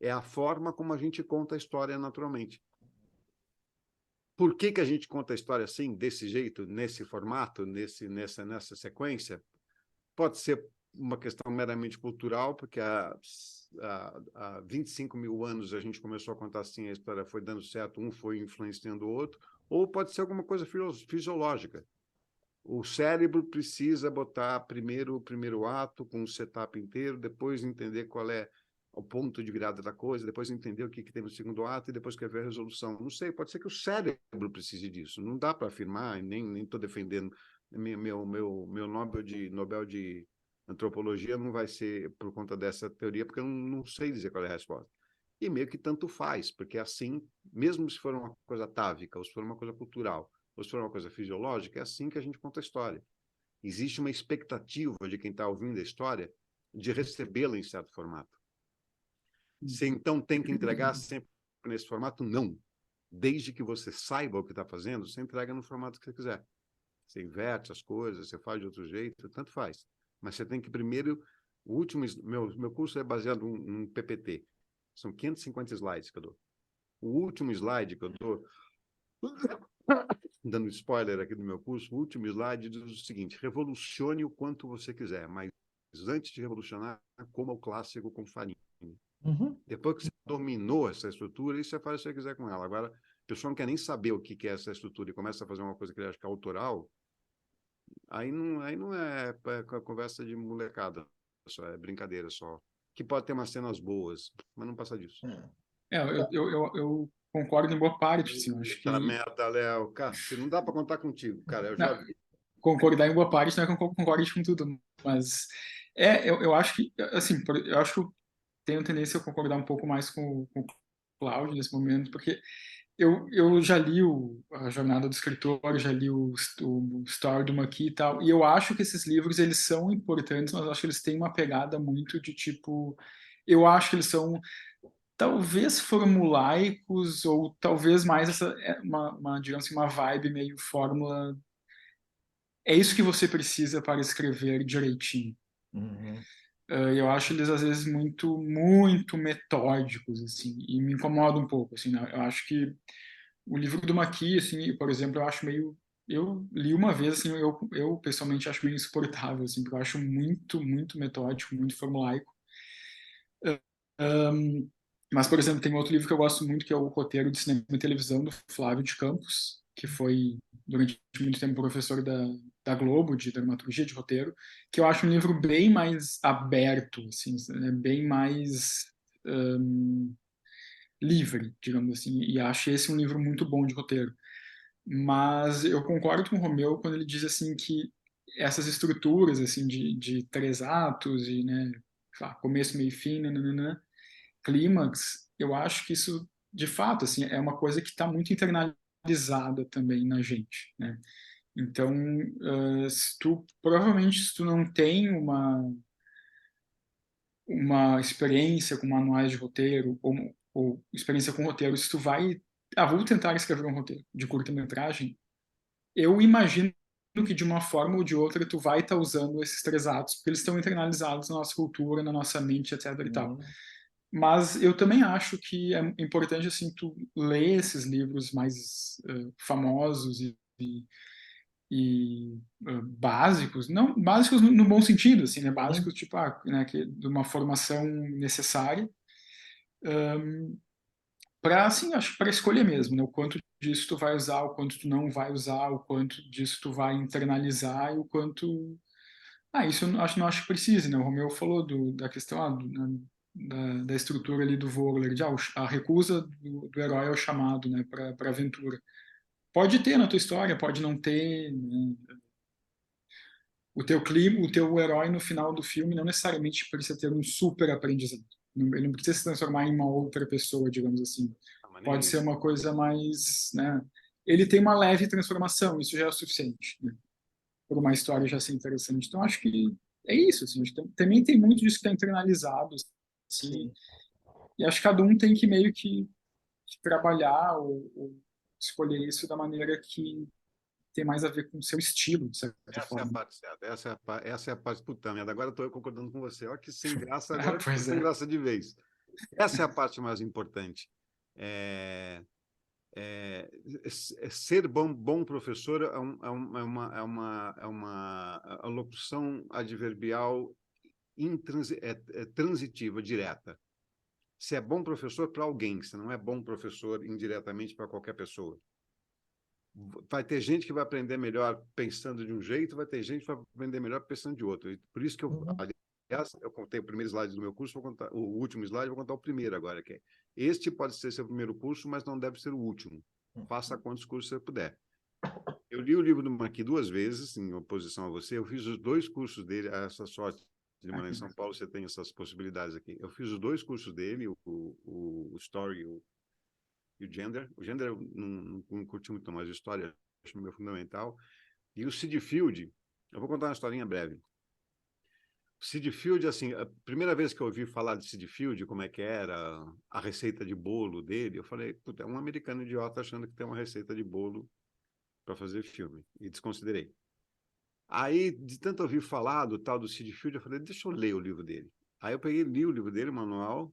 É a forma como a gente conta a história naturalmente. Por que a gente conta a história assim, desse jeito, nesse formato, nessa sequência? Pode ser uma questão meramente cultural, porque há 25 mil anos a gente começou a contar assim, a história foi dando certo, um foi influenciando o outro, ou pode ser alguma coisa fisiológica. O cérebro precisa botar primeiro o primeiro ato com o setup inteiro, depois entender qual é o ponto de virada da coisa, depois entender o que tem no segundo ato e depois escrever a resolução. Não sei, pode ser que o cérebro precise disso. Não dá para afirmar, nem estou defendendo. Meu Nobel de antropologia não vai ser por conta dessa teoria, porque eu não sei dizer qual é a resposta. E meio que tanto faz, porque assim, mesmo se for uma coisa atávica, ou se for uma coisa cultural, ou se for uma coisa fisiológica, é assim que a gente conta a história. Existe uma expectativa de quem está ouvindo a história de recebê-la em certo formato. Você então tem que entregar sempre nesse formato? Não. Desde que você saiba o que está fazendo, você entrega no formato que você quiser. Você inverte as coisas, você faz de outro jeito, tanto faz. Mas você tem que primeiro... Meu curso é baseado num PPT. São 550 slides que eu dou. O último slide que eu dou, dando spoiler aqui do meu curso, o último slide diz o seguinte: revolucione o quanto você quiser, mas antes de revolucionar, coma o clássico com farinha. Uhum. Depois que você dominou essa estrutura, aí você faz o que você quiser com ela. Agora, a pessoa não quer nem saber o que é essa estrutura e começa a fazer uma coisa que ele acha que é autoral, aí não é conversa de molecada, só é brincadeira só. Que pode ter umas cenas boas, mas não passa disso. Eu concordo em boa parte, assim, acho que... Tá merda, Léo. Cara, não dá para contar contigo, cara. Eu já vi. Concordar em boa parte não é que eu concorde com tudo, mas eu acho que, assim, eu acho que eu tenho tendência a concordar um pouco mais com o Cláudio nesse momento, porque eu já li A Jornada do Escritor, já li o Story do Maqui e tal, e eu acho que esses livros, eles são importantes, mas eu acho que eles têm uma pegada muito de tipo... Eu acho que eles são talvez formulaicos, ou talvez mais digamos assim, uma vibe meio fórmula. É isso que você precisa para escrever direitinho. Uhum. Eu acho eles às vezes muito, muito metódicos, assim, e me incomoda um pouco, assim, né? Eu acho que o livro do Maqui, assim, por exemplo, eu acho meio... Eu li uma vez, assim, eu pessoalmente acho meio insuportável, assim, porque eu acho muito, muito metódico, muito formulaico. Mas, por exemplo, tem outro livro que eu gosto muito, que é o Roteiro de Cinema e Televisão, do Flávio de Campos, que foi, durante muito tempo, professor da Globo, de dramaturgia, de roteiro, que eu acho um livro bem mais aberto, assim, né? Bem mais livre, digamos assim, e acho esse um livro muito bom de roteiro. Mas eu concordo com o Romeu quando ele diz, assim, que essas estruturas, assim, de três atos e, né, sei lá, começo, meio e fim, nananana, clímax, eu acho que isso, de fato, assim, é uma coisa que está muito internalizada também na gente, né? Então, provavelmente, se tu não tem uma experiência com manuais de roteiro, ou experiência com roteiro, se tu vai, vou tentar escrever um roteiro de curta-metragem, eu imagino que de uma forma ou de outra tu vai estar usando esses três atos, porque eles estão internalizados na nossa cultura, na nossa mente, etc e tal. Uhum. Mas eu também acho que é importante, assim, tu ler esses livros mais famosos e básicos, não básicos no bom sentido, assim, né? Uhum. Básicos, tipo, né, de uma formação necessária, para, assim, acho para escolher mesmo, né? O quanto disso tu vai usar, o quanto tu não vai usar, o quanto disso tu vai internalizar e o quanto... isso eu não acho que precise, né? O Romeu falou da questão, da estrutura ali do Vogler, a recusa do herói ao chamado, né, para aventura. Pode ter na tua história, pode não ter, né? O teu clima, o teu herói no final do filme não necessariamente precisa ter um super aprendizado. Ele não precisa se transformar em uma outra pessoa, digamos assim. Não, mas nem Pode ser isso. uma coisa mais, né? Ele tem uma leve transformação, isso já é o suficiente, né? Por uma história já ser interessante. Então acho que é isso, assim. Acho que também tem muito disso que está internalizado, assim. Sim. E acho que cada um tem que meio que trabalhar ou escolher isso da maneira que tem mais a ver com o seu estilo, de certa Essa é a forma. parte certa. Essa é a parte puta merda. Agora estou eu concordando com você. Olha que sem graça, agora ficou Pois sem é. graça de vez. Essa é a parte mais importante. É, ser bom professor é uma locução adverbial transitiva, direta. Se é bom professor para alguém, se não é bom professor indiretamente para qualquer pessoa. Vai ter gente que vai aprender melhor pensando de um jeito, vai ter gente que vai aprender melhor pensando de outro. E por isso que Uhum. aliás, eu contei o primeiro slide do meu curso, vou contar o último slide, vou contar o primeiro agora, que é: este pode ser seu primeiro curso, mas não deve ser o último. Faça quantos cursos você puder. Eu li o livro do Maqui 2 vezes, em oposição a você. Eu fiz os 2 cursos dele, essa sorte de morar em São Paulo, você tem essas possibilidades aqui. Eu fiz os 2 cursos dele, o Story e o Gender. O Gender eu não curti muito, mas a história acho meio fundamental. E o Sid Field, eu vou contar uma historinha breve. O Sid Field, assim, a primeira vez que eu ouvi falar de Sid Field, como é que era a receita de bolo dele, eu falei, puta, é um americano idiota achando que tem uma receita de bolo para fazer filme. E desconsiderei. Aí, de tanto ouvir falar do tal do Sid Field, eu falei, deixa eu ler o livro dele. Aí eu peguei, li o livro dele, o manual,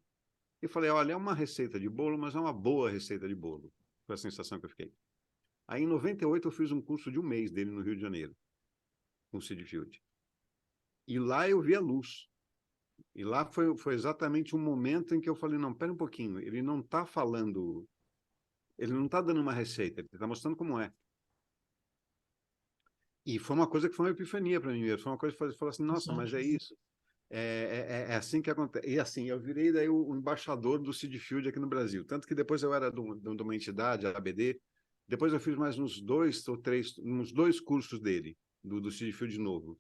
e falei, olha, é uma receita de bolo, mas é uma boa receita de bolo. Foi a sensação que eu fiquei. Aí, em 98, eu fiz um curso de um mês dele no Rio de Janeiro, com o Sid Field. E lá eu vi a luz. E lá foi exatamente um momento em que eu falei, não, pera um pouquinho, ele não está falando, ele não está dando uma receita, ele está mostrando como é. E foi uma coisa que foi uma epifania para mim mesmo. Foi uma coisa que falou assim, nossa, mas é isso. É assim que acontece. E assim, eu virei daí o embaixador do Sid Field aqui no Brasil. Tanto que depois eu era de uma entidade, a ABD. Depois eu fiz mais uns 2 ou 3, uns 2 cursos dele, do Sid Field de novo.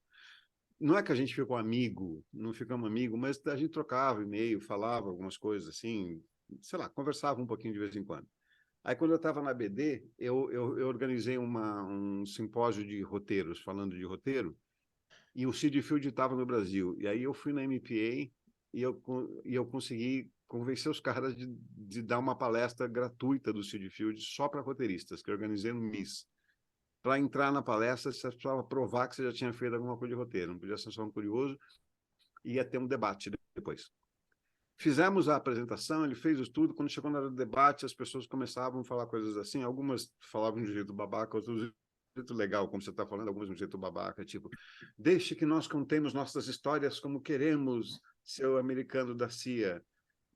Não é que a gente ficou amigo, não ficamos amigos, mas a gente trocava e-mail, falava algumas coisas assim, sei lá, conversava um pouquinho de vez em quando. Aí, quando eu estava na BD, eu organizei um simpósio de roteiros, falando de roteiro, e o Sid Field estava no Brasil. E aí eu fui na MPA e eu consegui convencer os caras de dar uma palestra gratuita do Sid Field só para roteiristas, que eu organizei no MIS. Para entrar na palestra, você precisava provar que você já tinha feito alguma coisa de roteiro, não podia ser só um curioso, e ia ter um debate depois. Fizemos a apresentação, ele fez o estudo, quando chegou na hora do debate, as pessoas começavam a falar coisas assim, algumas falavam de um jeito babaca, outras de um jeito legal, como você está falando, algumas de um jeito babaca, tipo, deixe que nós contemos nossas histórias como queremos, seu americano da CIA.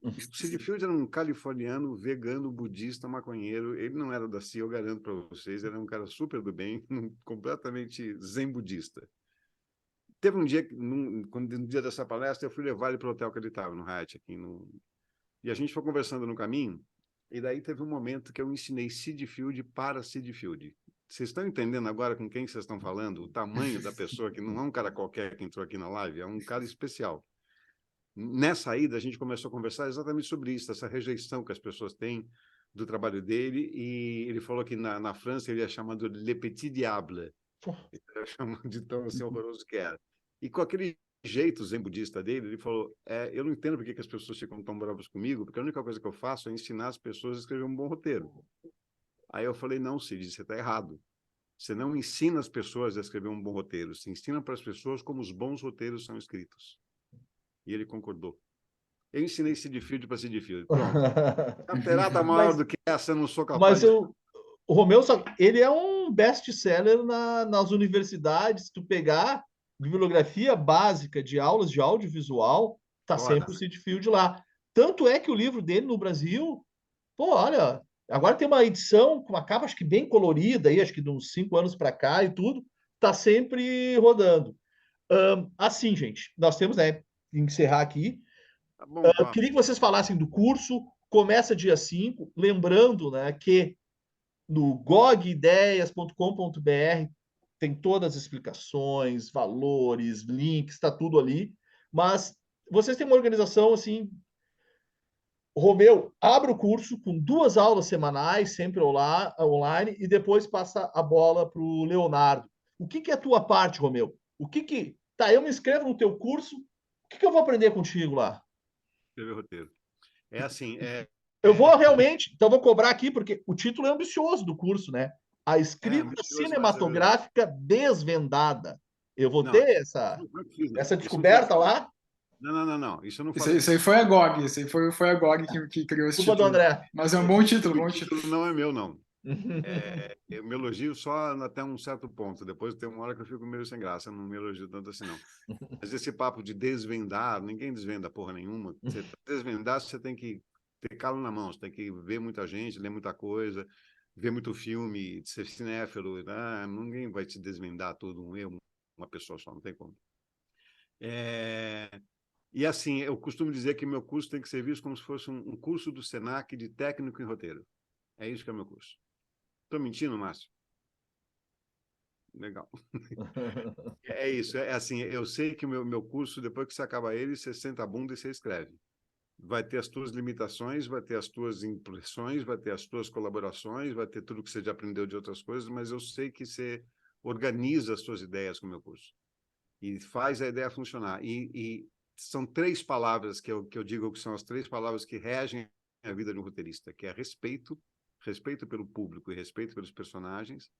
O Sid Field era um californiano, vegano, budista, maconheiro, ele não era da CIA, eu garanto para vocês, ele era um cara super do bem, completamente zen budista. Teve um dia, no dia dessa palestra, eu fui levar ele para o hotel que ele estava, no Hyatt, e a gente foi conversando no caminho, e daí teve um momento que eu ensinei Sid Field para Sid Field. Vocês estão entendendo agora com quem vocês estão falando? O tamanho da pessoa, que não é um cara qualquer que entrou aqui na live, é um cara especial. Nessa ida, a gente começou a conversar exatamente sobre isso, essa rejeição que as pessoas têm do trabalho dele, e ele falou que na França ele é chamado Le Petit Diable, ele chamado de tão assim, horroroso que era. E com aquele jeito zen budista dele, ele falou, eu não entendo por que as pessoas ficam tão bravas comigo, porque a única coisa que eu faço é ensinar as pessoas a escrever um bom roteiro. Aí eu falei, não, Cid, você está errado. Você não ensina as pessoas a escrever um bom roteiro, você ensina para as pessoas como os bons roteiros são escritos. E ele concordou. Eu ensinei Sid Field para Sid Field. Pronto. Carteirada maior do que essa, eu não sou capaz de... O Romeu, ele é um best-seller nas universidades. Se tu pegar bibliografia básica de aulas de audiovisual, tá sempre o Sid Field lá. Tanto é que o livro dele no Brasil, pô, olha, agora tem uma edição com uma capa, acho que bem colorida, aí, acho que de uns 5 anos para cá e tudo, tá sempre rodando. Assim, gente, nós temos, né, que encerrar aqui. Tá bom, Queria que vocês falassem do curso, começa dia 5, lembrando, né, que no gogideias.com.br tem todas as explicações, valores, links, está tudo ali. Mas vocês têm uma organização assim. Romeu, abre o curso com 2 aulas semanais, sempre online, e depois passa a bola para o Leonardo. O que é a tua parte, Romeu? Tá, eu me inscrevo no teu curso, o que eu vou aprender contigo lá? Escrever roteiro. É assim, Eu vou realmente, então vou cobrar aqui, porque o título é ambicioso do curso, né? A escrita cinematográfica desvendada. Eu vou ter essa descoberta lá? Não. Isso eu não falei. Isso aí foi a GOG. Isso aí foi a GOG que criou esse Culpa do título. André. Mas é um bom título, O título não é meu, não. Eu me elogio só até um certo ponto. Depois tem uma hora que eu fico meio sem graça. Eu não me elogio tanto assim, não. Mas esse papo de desvendar, ninguém desvenda porra nenhuma. Você desvendar, você tem que ter calo na mão. Você tem que ver muita gente, ler muita coisa, ver muito filme, ser cinéfilo. Ninguém vai te desvendar tudo, uma pessoa só, não tem como. E assim, eu costumo dizer que meu curso tem que ser visto como se fosse um curso do Senac de técnico em roteiro. É isso que é meu curso. Estou mentindo, Márcio? Legal. É isso, é assim, eu sei que o meu curso, depois que você acaba ele, você senta a bunda e você escreve. Vai ter as tuas limitações, vai ter as tuas impressões, vai ter as tuas colaborações, vai ter tudo que você já aprendeu de outras coisas, mas eu sei que você organiza as suas ideias com o meu curso. E faz a ideia funcionar. E são 3 palavras que eu digo que são as 3 palavras que regem a vida de um roteirista, que é respeito pelo público e respeito pelos personagens,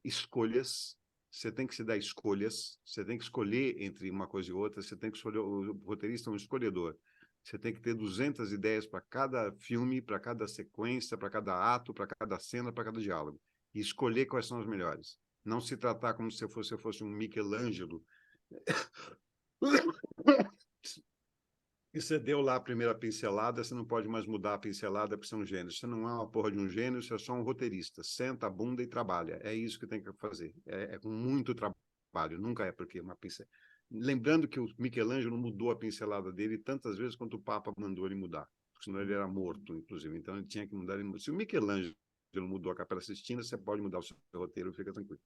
escolhas, você tem que se dar escolhas, você tem que escolher entre uma coisa e outra, você tem que escolher, o roteirista é um escolhedor, você tem que ter 200 ideias para cada filme, para cada sequência, para cada ato, para cada cena, para cada diálogo, e escolher quais são as melhores. Não se tratar como se você fosse um Michelangelo e você deu lá a primeira pincelada, você não pode mais mudar a pincelada porque você é um gênio. Você não é uma porra de um gênio, você é só um roteirista. Senta a bunda e trabalha. É isso que tem que fazer. É com muito trabalho. Nunca é porque uma pincelada. Lembrando que o Michelangelo mudou a pincelada dele tantas vezes quanto o Papa mandou ele mudar. Porque senão ele era morto, inclusive. Então ele tinha que mudar. Se o Michelangelo mudou a Capela Sistina, você pode mudar o seu roteiro, fica tranquilo.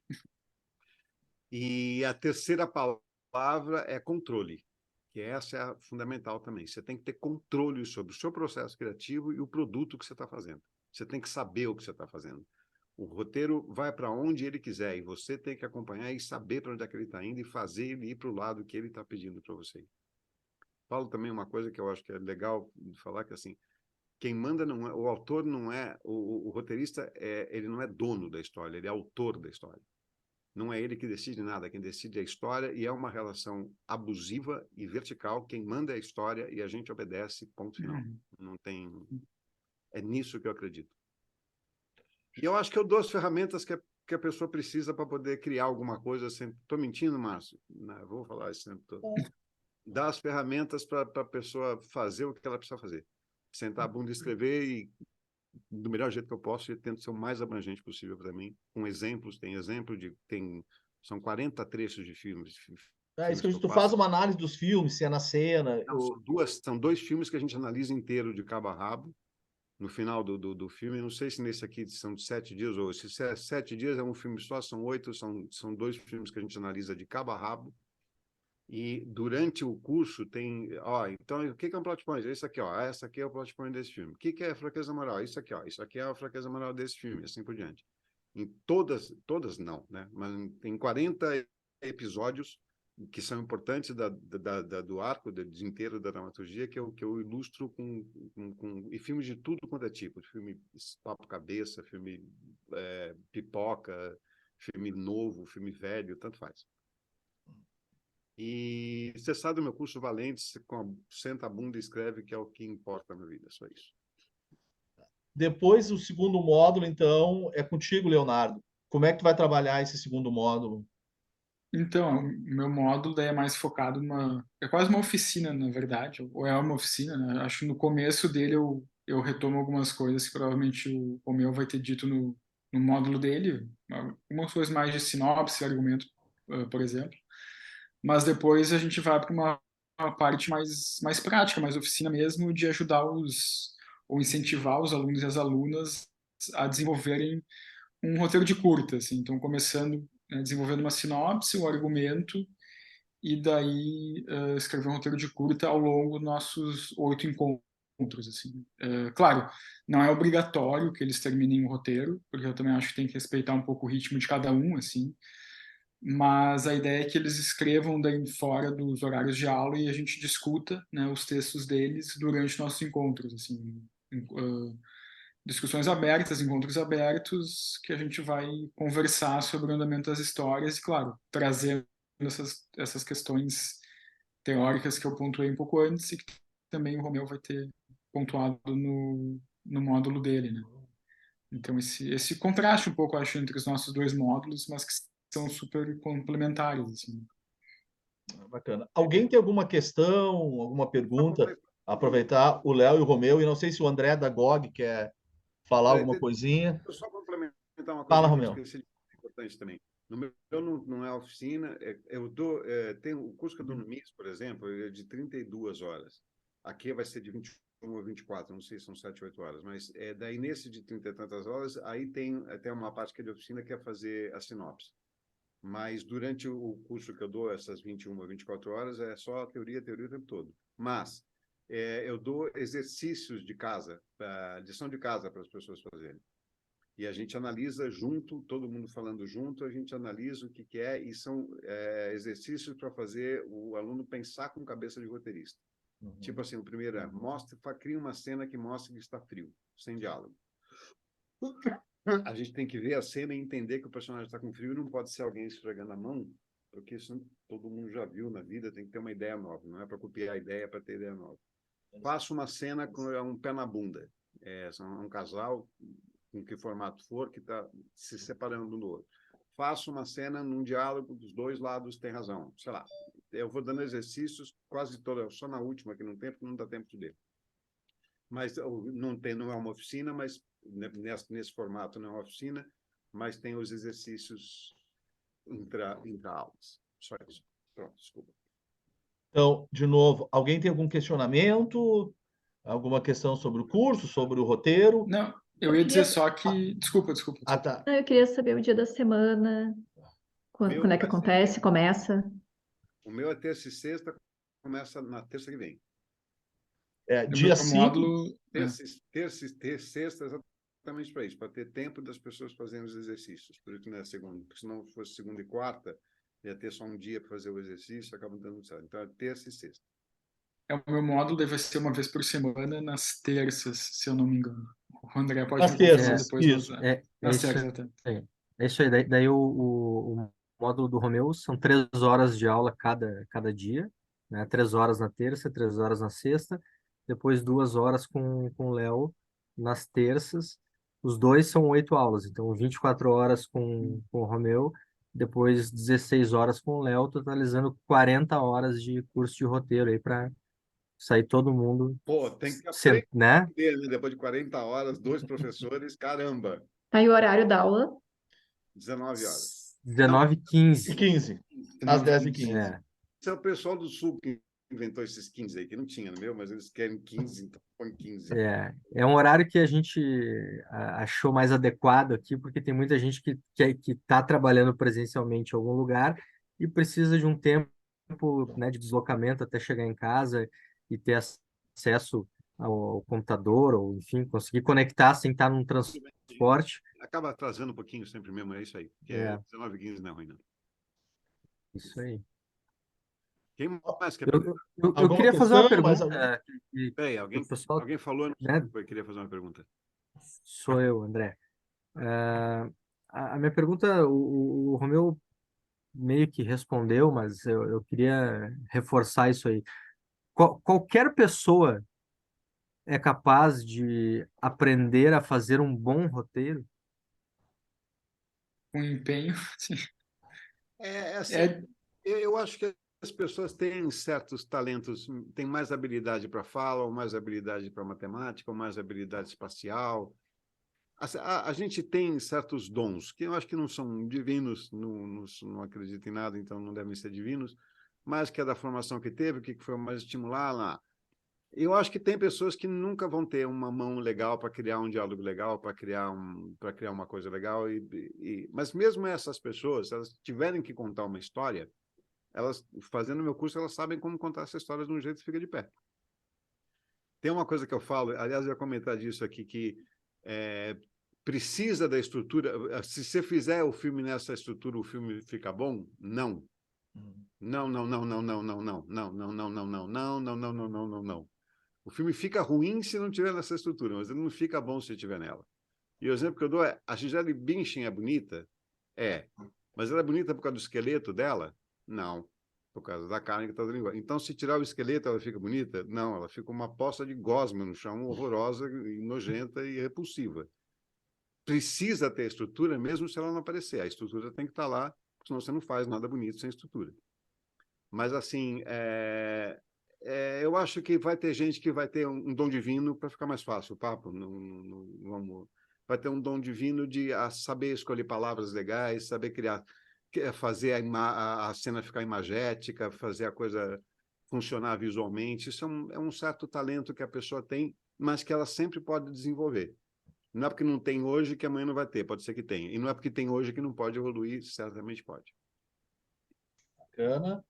E a terceira palavra é controle, que essa é a fundamental também. Você tem que ter controle sobre o seu processo criativo e o produto que você está fazendo. Você tem que saber o que você está fazendo. O roteiro vai para onde ele quiser e você tem que acompanhar e saber para onde é que ele está indo e fazer ele ir para o lado que ele está pedindo para você. Falo também uma coisa que eu acho que é legal de falar, que assim, quem manda não é, o autor não é, o roteirista, ele não é dono da história, ele é autor da história. Não é ele que decide nada, quem decide é a história, e é uma relação abusiva e vertical. Quem manda é a história e a gente obedece, ponto final. Não tem... É nisso que eu acredito. E eu acho que eu dou as ferramentas que a pessoa precisa para poder criar alguma coisa. Estou mentindo, Márcio? Não, vou falar isso sempre todo. Dar as ferramentas para a pessoa fazer o que ela precisa fazer. Sentar a bunda e escrever e do melhor jeito que eu posso, e tento ser o mais abrangente possível para mim, com exemplos. São 40 trechos de filmes. Isso que tu faz uma análise dos filmes, cena a cena. Não, são 2 filmes que a gente analisa inteiro de cabo a rabo no final do filme. Não sei se nesse aqui são de 7 dias, ou se 7 dias é um filme só, são 8, são 2 filmes que a gente analisa de cabo a rabo. E durante o curso tem, então o que é um plot point? Isso aqui, essa aqui é o plot point desse filme. O que é a fraqueza moral? Isso aqui, isso aqui é a fraqueza moral desse filme, assim por diante. Em todas não, né? Mas tem 40 episódios que são importantes do arco inteiro da dramaturgia, que eu ilustro e filmes de tudo quanto é tipo, filme papo cabeça, filme pipoca, filme novo, filme velho, tanto faz. E você sabe do meu curso Valente, senta a bunda e escreve, que é o que importa na minha vida, só isso. Depois, o segundo módulo, então, é contigo, Leonardo. Como é que tu vai trabalhar esse segundo módulo? Então, o meu módulo daí é mais focado é quase uma oficina, na verdade, ou é uma oficina, né? Acho que no começo dele eu retomo algumas coisas que provavelmente o Romeu vai ter dito no módulo dele, algumas coisas mais de sinopse, argumento, por exemplo. Mas depois a gente vai para uma parte mais prática, mais oficina mesmo, de ajudar ou incentivar os alunos e as alunas a desenvolverem um roteiro de curta, assim. Então, começando, né, desenvolvendo uma sinopse, um argumento, e daí escrever um roteiro de curta ao longo dos nossos 8 encontros, assim. Claro, não é obrigatório que eles terminem o roteiro, porque eu também acho que tem que respeitar um pouco o ritmo de cada um, assim. Mas a ideia é que eles escrevam daí fora dos horários de aula e a gente discuta, né, os textos deles durante nossos encontros, assim, discussões abertas, encontros abertos, que a gente vai conversar sobre o andamento das histórias e, claro, trazendo essas questões teóricas que eu pontuei um pouco antes e que também o Romeu vai ter pontuado no módulo dele, né? Então, esse contraste um pouco, acho, entre os nossos 2 módulos, mas que são super complementares, assim. Bacana. Alguém tem alguma questão, alguma pergunta? Aproveitar o Léo e o Romeu, e não sei se o André da GOG quer falar alguma coisinha. Eu só complementar uma coisa Fala, que eu Romeu. esqueci de importante também. No meu não é oficina, tem o curso que eu dou no MIS, por exemplo, é de 32 horas. Aqui vai ser de 21 a 24, não sei se são 7 ou 8 horas, mas daí nesse de 30 e tantas horas, aí tem até uma parte que é de oficina, que é fazer a sinopse. Mas durante o curso que eu dou, essas 21 a 24 horas, é só teoria o tempo todo. Mas eu dou exercícios de casa, lição de casa para as pessoas fazerem. E a gente analisa junto, todo mundo falando junto, a gente analisa o que é, e são exercícios para fazer o aluno pensar com cabeça de roteirista. Uhum. Tipo assim, o primeiro cria uma cena que mostre que está frio, sem diálogo. A gente tem que ver a cena e entender que o personagem está com frio, e não pode ser alguém esfregando a mão, porque isso todo mundo já viu na vida, tem que ter uma ideia nova, não é para copiar a ideia, é para ter ideia nova. Faço uma cena com um pé na bunda, um casal, em que formato for, que está se separando um do outro. Faço uma cena num diálogo dos 2 lados, tem razão, sei lá. Eu vou dando exercícios quase todos, só na última que não tem, porque não dá tempo de ler. Mas não é uma oficina, mas nesse formato não é uma oficina, mas tem os exercícios intra-aulas. Só isso. Pronto, desculpa. Então, de novo, alguém tem algum questionamento? Alguma questão sobre o curso, sobre o roteiro? Não, eu ia dizer só que... Desculpa. Ah, tá. Eu queria saber o dia da semana, quando é que acontece, começa. O meu é terça e sexta, começa na terça que vem. Dia 5. Módulo... Terça, sexta, exatamente para isso, para ter tempo das pessoas fazendo os exercícios. Por isso que não é segunda, porque se não fosse segunda e quarta, ia ter só um dia para fazer o exercício, acaba dando certo. Então é terça e sexta. O meu módulo deve ser uma vez por semana nas terças, se eu não me engano. O André pode Nas me confirmar terças, depois, mas isso. é, nas isso terças até. aí. É isso aí. Daí o módulo do Romeu são 3 horas de aula cada dia, né? 3 horas na terça, 3 horas na sexta, depois 2 horas com o Léo nas terças. Os dois são 8 aulas, então 24 horas com o Romeu, depois 16 horas com o Léo, totalizando 40 horas de curso de roteiro aí para sair todo mundo, Pô, tem que aprender, né? né? Depois de 40 horas, 2 professores, caramba, Tá aí o horário da aula. 19 horas. 19h15. E 15, às 19, 10h15. É. Esse é o pessoal do Sul que inventou esses 15 aí, que não tinha no meu, mas eles querem 15, então põe 15. É um horário que a gente achou mais adequado aqui, porque tem muita gente que está trabalhando presencialmente em algum lugar e precisa de um tempo, né, de deslocamento até chegar em casa e ter acesso ao computador, ou enfim, conseguir conectar sem estar num transporte. Acaba atrasando um pouquinho sempre mesmo, é isso aí. Porque É, 19 15 não é ruim, não. isso aí. Quem mais quer Eu, perguntar? eu Alguma queria fazer uma questão? Mais algum? pergunta Peraí, que o pessoal, alguém falou, né, eu queria fazer uma pergunta. sou eu, André. A minha pergunta, o Romeu meio que respondeu, mas eu queria reforçar isso aí. Qualquer pessoa é capaz de aprender a fazer um bom roteiro? com empenho. Sim. É assim, É, eu acho que as pessoas têm certos talentos, têm mais habilidade para fala, ou mais habilidade para matemática, ou mais habilidade espacial. A gente tem certos dons, que eu acho que não são divinos, não acredito em nada, então não devem ser divinos, mas que é da formação que teve, o que foi mais estimular lá. Eu acho que tem pessoas que nunca vão ter uma mão legal para criar um diálogo legal, para criar uma coisa legal. Mas mesmo essas pessoas, se elas tiverem que contar uma história, elas, fazendo meu curso, elas sabem como contar essa história de um jeito que fica de pé. Tem uma coisa que eu falo, aliás, eu ia comentar disso aqui, que precisa da estrutura. Se você fizer o filme nessa estrutura, o filme fica bom? Não. Não, não, não, não, não, não, não, não, não, não, não, não, não, não, não, não, não, não, não. O filme fica ruim se não tiver nessa estrutura, mas ele não fica bom se tiver nela. E o exemplo que eu dou é, a Gisele Bündchen é bonita? É. Mas ela é bonita por causa do esqueleto dela? Não. Por causa da carne que está dentro. Então, se tirar o esqueleto, ela fica bonita? Não, ela fica uma poça de gosma no chão, horrorosa, nojenta e repulsiva. Precisa ter estrutura, mesmo se ela não aparecer. A estrutura tem que estar lá, senão você não faz nada bonito sem estrutura. Mas, assim, eu acho que vai ter gente que vai ter um dom divino para ficar mais fácil o papo. Vamos, vai ter um dom divino de saber escolher palavras legais, saber criar, fazer a cena ficar imagética, fazer a coisa funcionar visualmente. Isso é um certo talento que a pessoa tem, mas que ela sempre pode desenvolver. Não é porque não tem hoje que amanhã não vai ter, pode ser que tenha. E não é porque tem hoje que não pode evoluir, certamente pode. Bacana.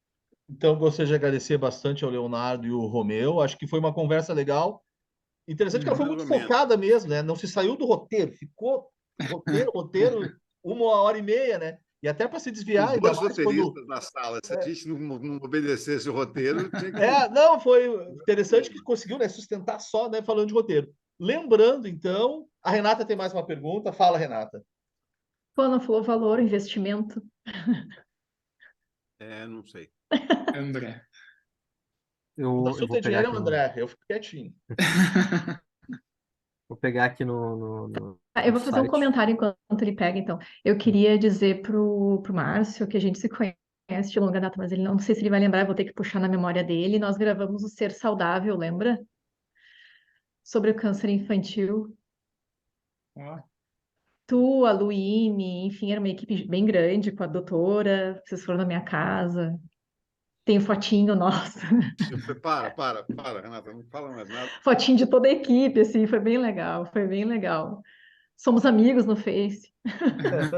Então, gostaria de agradecer bastante ao Leonardo e o Romeu. Acho que foi uma conversa legal. Interessante que ela foi Mais muito ou menos. focada mesmo, né? Não se saiu do roteiro, ficou roteiro, 1h30, né? E até para se desviar, Com ainda dois mais quando. roteiristas na sala, se a gente não obedecesse o roteiro, tinha que... Não, foi interessante que conseguiu, né, sustentar só, né, falando de roteiro. Lembrando, então, a Renata tem mais uma pergunta. Fala, Renata. Pô, não falou valor, investimento. não sei. André. O Eu assunto vou é pegar dinheiro, aqui André. Eu fico quietinho. vou pegar aqui no Eu vou fazer um site. comentário enquanto ele pega, então. Eu queria dizer pro Márcio que a gente se conhece de longa data, mas ele não sei se ele vai lembrar, eu vou ter que puxar na memória dele. Nós gravamos o Ser Saudável, lembra? Sobre o câncer infantil. Ó, Tu, a Luíne, enfim, era uma equipe bem grande com a doutora. Vocês foram na minha casa. Tem fotinho nosso. Para, Renata, não fala mais nada. Fotinho de toda a equipe, assim, foi bem legal, foi bem legal. Somos amigos no Face.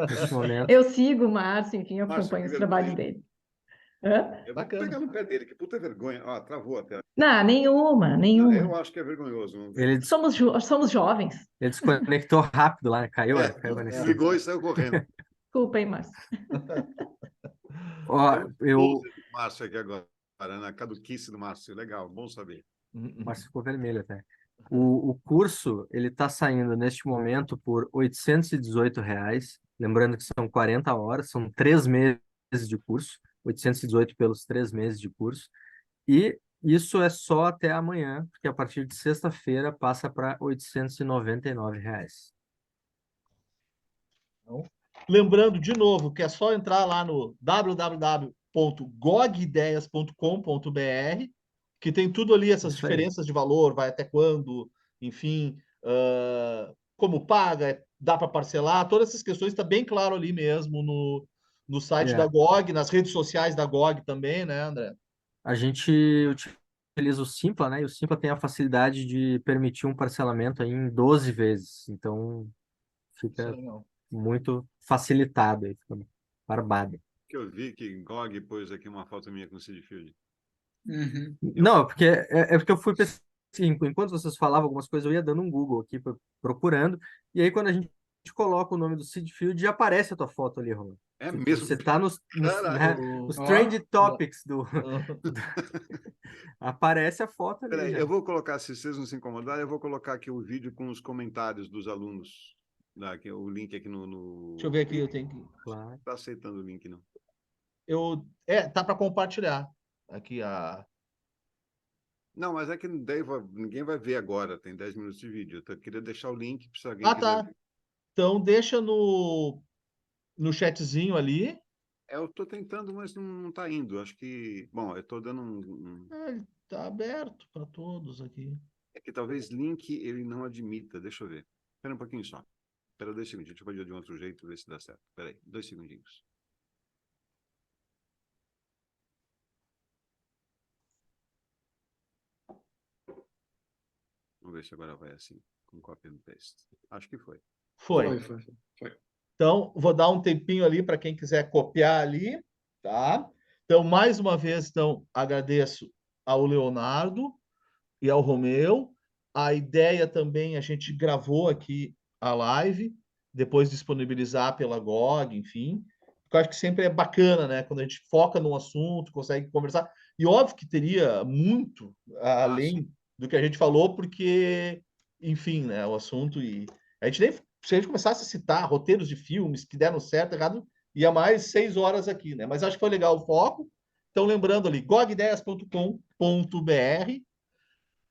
Neste momento. Eu sigo o Márcio, enfim, eu Márcio, acompanho os que trabalhos vergonha. dele. Hã? Eu vou Bacana. pegar no pé dele, que puta vergonha. Ó, travou até. Não, nenhuma, Não, nenhuma. eu acho que é vergonhoso. Ele, Somos jovens. ele desconectou rápido lá, caiu, É, caiu a conexão. ligou e saiu correndo. Desculpa, hein, Márcio. Ó, Temos eu, 12 do Márcio aqui agora, na caduquice do Márcio. Legal, bom saber. mas ficou vermelho até. O curso, ele está saindo neste momento por R$ 818. Lembrando que são 40 horas, são 3 meses de curso. 818 pelos 3 meses de curso. E isso é só até amanhã, porque a partir de sexta-feira passa para R$ 899. Lembrando, de novo, que é só entrar lá no www.gogideias.com.br, que tem tudo ali, essas Isso aí. diferenças de valor, vai até quando, enfim, como paga, dá para parcelar, todas essas questões está bem claro ali mesmo no site da É, GOG, nas redes sociais da GOG também, né, André? a gente utiliza o Simpla, né? E o Simpla tem a facilidade de permitir um parcelamento aí em 12 vezes. Então, Isso é fica legal. muito facilitado aí, fica barbado. Que eu vi que GOG pôs aqui uma foto minha com o Sid Field. Uhum. Não, é porque eu fui pesquisar. Enquanto vocês falavam algumas coisas, eu ia dando um Google aqui procurando. E aí, quando a gente coloca o nome do Seed Field, já aparece a tua foto ali, Romulo. É Você mesmo? tá né, O- nos Ó, trend topics aparece a foto ali Peraí, já. eu vou colocar, se vocês não se incomodarem, eu vou colocar aqui o vídeo com os comentários dos alunos. Aqui, o link aqui Deixa eu ver aqui, eu tenho que. Claro. Tá aceitando o link, não? Tá para compartilhar. Aqui a. Não, mas é que ninguém vai ver agora, tem 10 minutos de vídeo. Eu queria deixar o link se alguém Ah, quiser tá. ver. Então deixa no chatzinho ali. Eu estou tentando, mas não está indo. Acho que. Bom, eu estou dando Ele tá aberto para todos aqui. É que talvez link ele não admita. Deixa eu ver. Espera um pouquinho só. Espera 2 segundinhos. Deixa eu fazer de um outro jeito, ver se dá certo. Espera aí, 2 segundinhos. Vamos ver se agora vai assim, com copy and paste. Acho que foi. Foi. Foi. Então, vou dar um tempinho ali para quem quiser copiar ali, tá? Então, mais uma vez, então, agradeço ao Leonardo e ao Romeu. A ideia também, a gente gravou aqui a live, depois disponibilizar pela GOG, enfim. Eu acho que sempre é bacana, né? Quando a gente foca num assunto, consegue conversar. E óbvio que teria muito além do que a gente falou, porque, enfim, né? O assunto e a gente nem se a gente começasse a citar roteiros de filmes que deram certo, errado, ia mais 6 horas aqui, né? Mas acho que foi legal o foco. Então, lembrando ali, gogideias.com.br.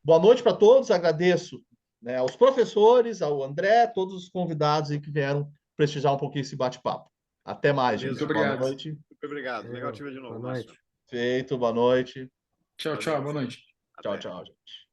Boa noite para todos, agradeço, né, aos professores, ao André, todos os convidados aí que vieram prestigiar um pouquinho esse bate-papo. Até mais, Beleza, gente. Muito Boa obrigado. noite. Muito obrigado. Legal te ver de novo, Boa Márcio. noite. Feito, boa noite. Tchau, tchau. Boa noite. Tchau, Até. tchau, gente.